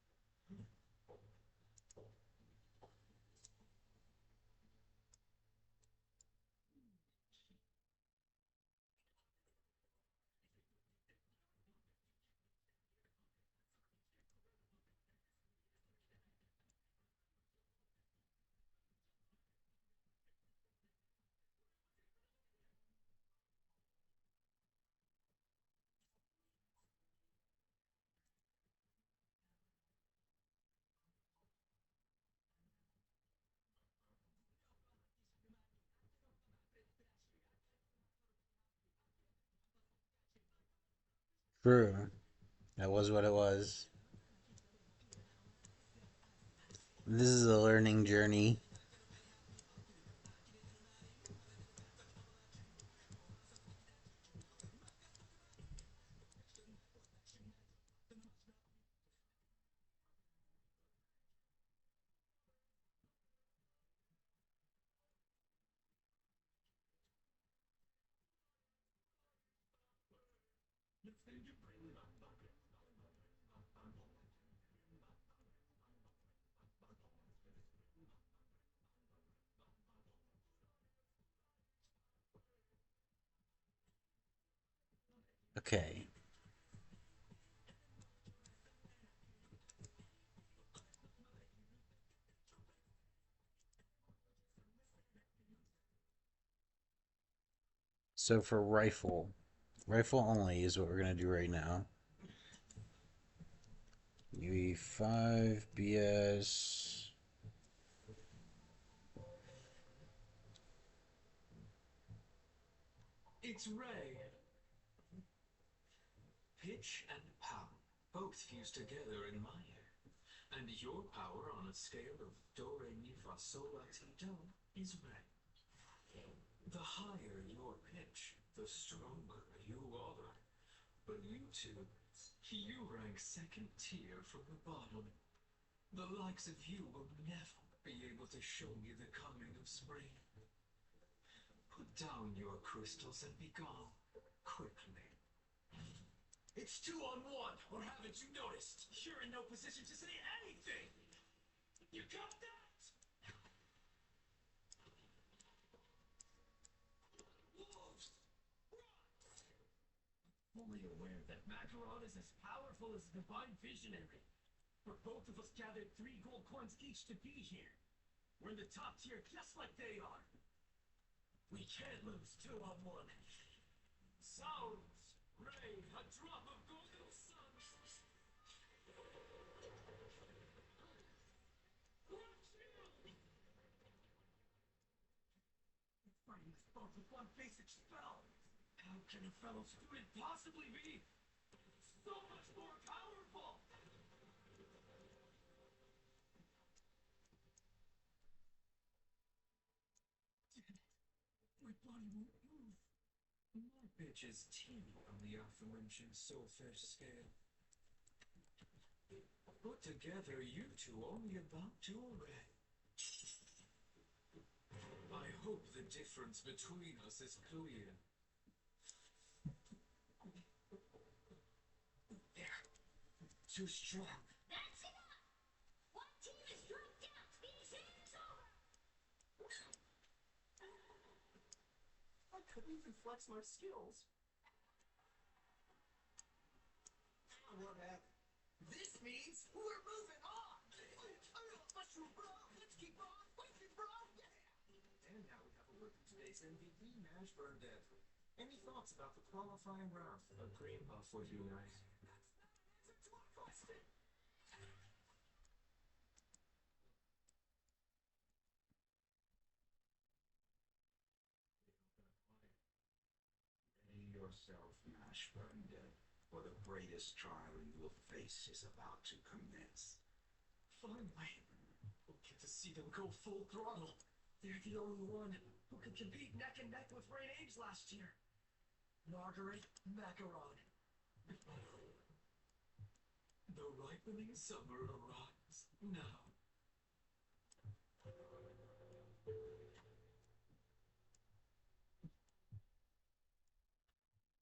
True. That was what it was. This is a learning journey. Okay. So for rifle only is what we're gonna do right now. UE5 BS. It's Ray. Pitch and power both fused together in my air. And your power on a scale of do, re, mi, fa, sol, la, ti, do is Ray. The higher your pitch, the stronger you are. But you two, you rank second tier from the bottom. The likes of you will never be able to show me the coming of spring. Put down your crystals and be gone, quickly. It's 2-on-1, or haven't you noticed? You're in no position to say anything! You got that? Wolves! Fully aware that Macaron is as powerful as a divine visionary. But both of us gathered 3 gold coins each to be here. We're in the top tier just like they are. We can't lose 2-on-1. Sounds, Ray, a drop of golden sun. Fighting this boss with one basic spell. How can a fellow student possibly be so much more powerful? My body won't move. My bitch is teeny on the aforementioned soulfish scale. Put together, you two only about to Ray. I hope the difference between us is clear. There. Too strong. That's enough! One team is dropped out. These game's over! I couldn't even flex my skills. What happened? This means we're moving on! Mushroom bro! Let's keep on fighting, bro! Yeah! And now we have a working today's MVP, Mash Burndead. Any thoughts about the qualifying round? A cream puff would be nice. That's not an answer to our question! Ready yourself, Mash Burndead, for the greatest trial you will face is about to commence. Finally, we'll get to see them go full throttle. They're the only one who could compete neck and neck with Rain Age last year. Margaret Macaron. The ripening summer arrives now.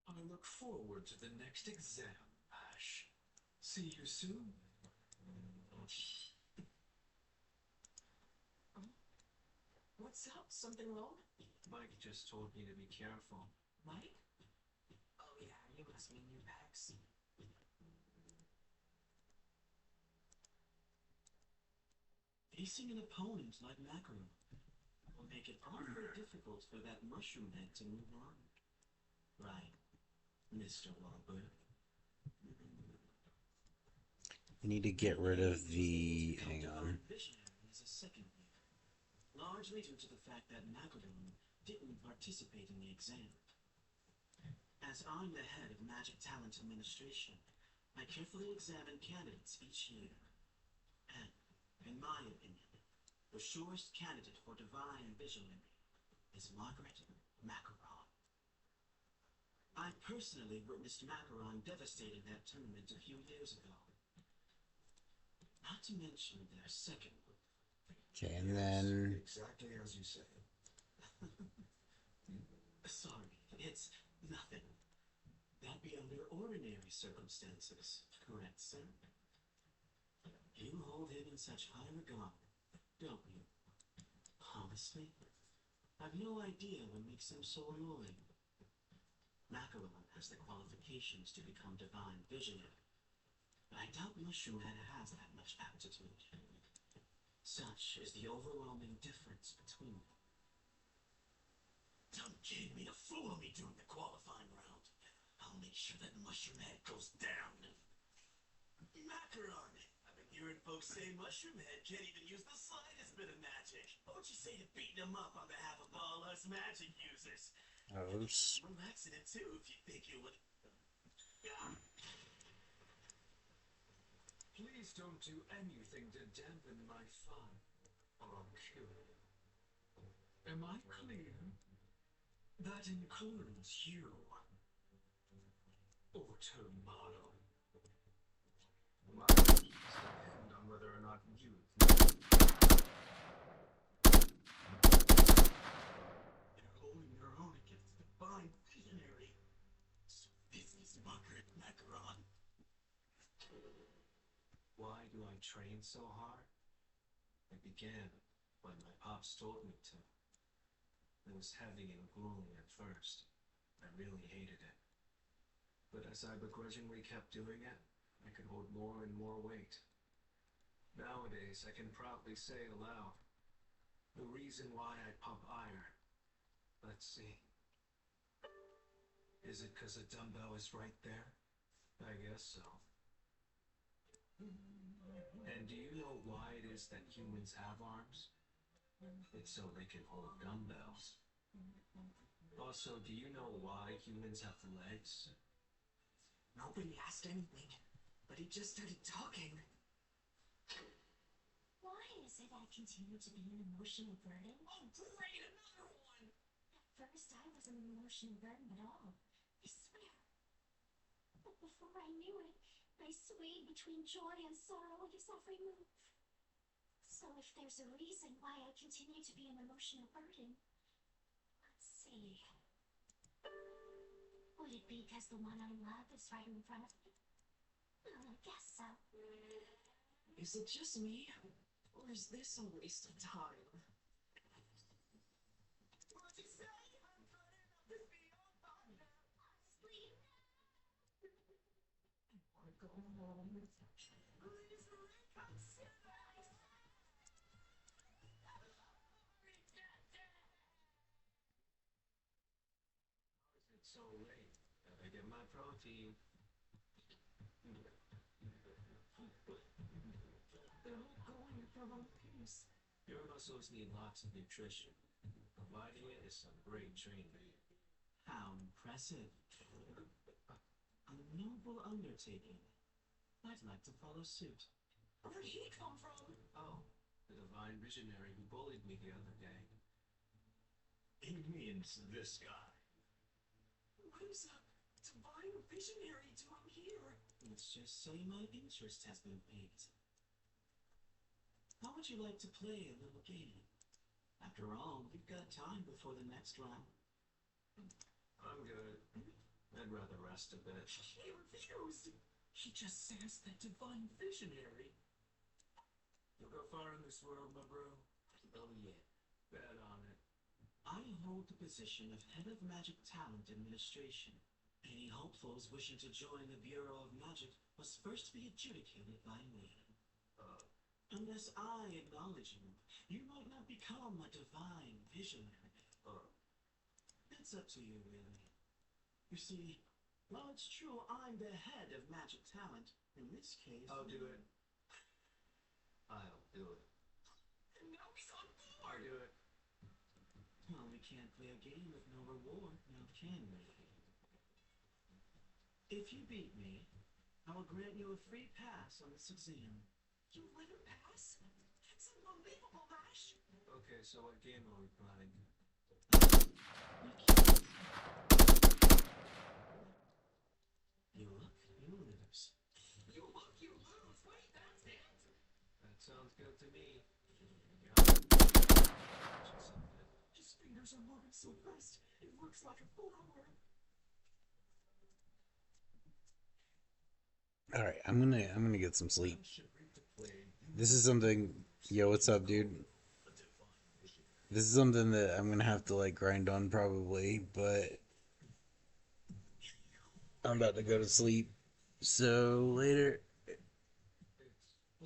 I look forward to the next exam, Ash. See you soon. What's up? Something wrong? Mike just told me to be careful. Mike? Oh yeah, you must mean you Pax. Facing an opponent like Macaron will make it awfully difficult for that mushroom head to move on. Right, Mr. Wahlberg? We need to get rid of the. Hang on. Visionary is a second year, largely due to the fact that Macaron didn't participate in the exam. As I'm the head of Magic Talent Administration, I carefully examine candidates each year. And, in my opinion, the surest candidate for Divine Visionary is Margaret Macaron. I personally witnessed Macaron devastating that tournament a few years ago. Not to mention their second group. Okay, and then. Exactly as you say. Sorry, it's nothing. That'd be under ordinary circumstances, correct, sir? You hold him in such high regard, don't you? Honestly, I've no idea what makes him so annoying. Macaron has the qualifications to become Divine Visionary, but I doubt Mushroomhead has that much aptitude. Such is the overwhelming difference between them. Don't kid me to fool me during the qualifying round. I'll make sure that Mushroom Head goes down. Macaron! I've been hearing folks say Mushroom Head can't even use the slightest bit of magic. What would you say to beating him up on behalf of all us magic users? Oh, I'm relaxing it too if you think you would. Please don't do anything to dampen my fun, or I'll kill you. Am I clear? That includes you. Automodel. My decisions depend on whether or not you. You're holding your own against the divine visionary. So this is Margaret Macaron. Why do I train so hard? It began when my pops told me to. It was heavy and grueling at first. I really hated it. But as I begrudgingly kept doing it, I could hold more and more weight. Nowadays, I can proudly say aloud, the reason why I pump iron. Let's see. Is it because the dumbbell is right there? I guess so. And do you know why it is that humans have arms? It's so they can hold dumbbells. Also, do you know why humans have legs? Nobody asked anything, but he just started talking. Why is it I continue to be an emotional burden? Oh, great, another one! At first, I wasn't an emotional burden at all. I swear. But before I knew it, I swayed between joy and sorrow with every move. So if there's a reason why I continue to be an emotional burden, let's see. Would it be because the one I love is right in front of me? I guess so. Is it just me? Or is this a waste of time? What'd you say? I'm good enough to be your partner. Honestly, I wanna go home. Please reconsider. It's so late. Gotta get my protein. They're all going at their own pace. Your muscles need lots of nutrition. Providing it is some great training. How impressive. A noble undertaking. I'd like to follow suit. Where'd he come from? Oh, the divine visionary who bullied me the other day. He means this guy. What is a divine visionary doing here? Let's just say my interest has been piqued. How would you like to play a little game? After all, we've got time before the next round. I'm good. I'd rather rest a bit. He refused. He just says that divine visionary. You'll go far in this world, my bro. Oh yeah. Bet on it. I hold the position of Head of Magic Talent Administration. Any hopefuls wishing to join the Bureau of Magic must first be adjudicated by me. Unless I acknowledge you, you might not become a divine visionary. It's up to you, really. You see, while it's true I'm the head of magic talent, in this case... I'll do it. I'll do it. And now he's on board. I'll do it. Well, we can't play a game with no reward, now can we? If you beat me, I will grant you a free pass on this exam. You let him pass? That's unbelievable, Ash. Okay, so what game are we playing? You look, you lose. You look, you lose. Wait, that's it. That sounds good to me. His fingers are moving so fast, it looks like a flower. All right, I'm gonna get some sleep. This is something. Yo, what's up, dude? This is something that I'm gonna have to like grind on probably, but I'm about to go to sleep. So later.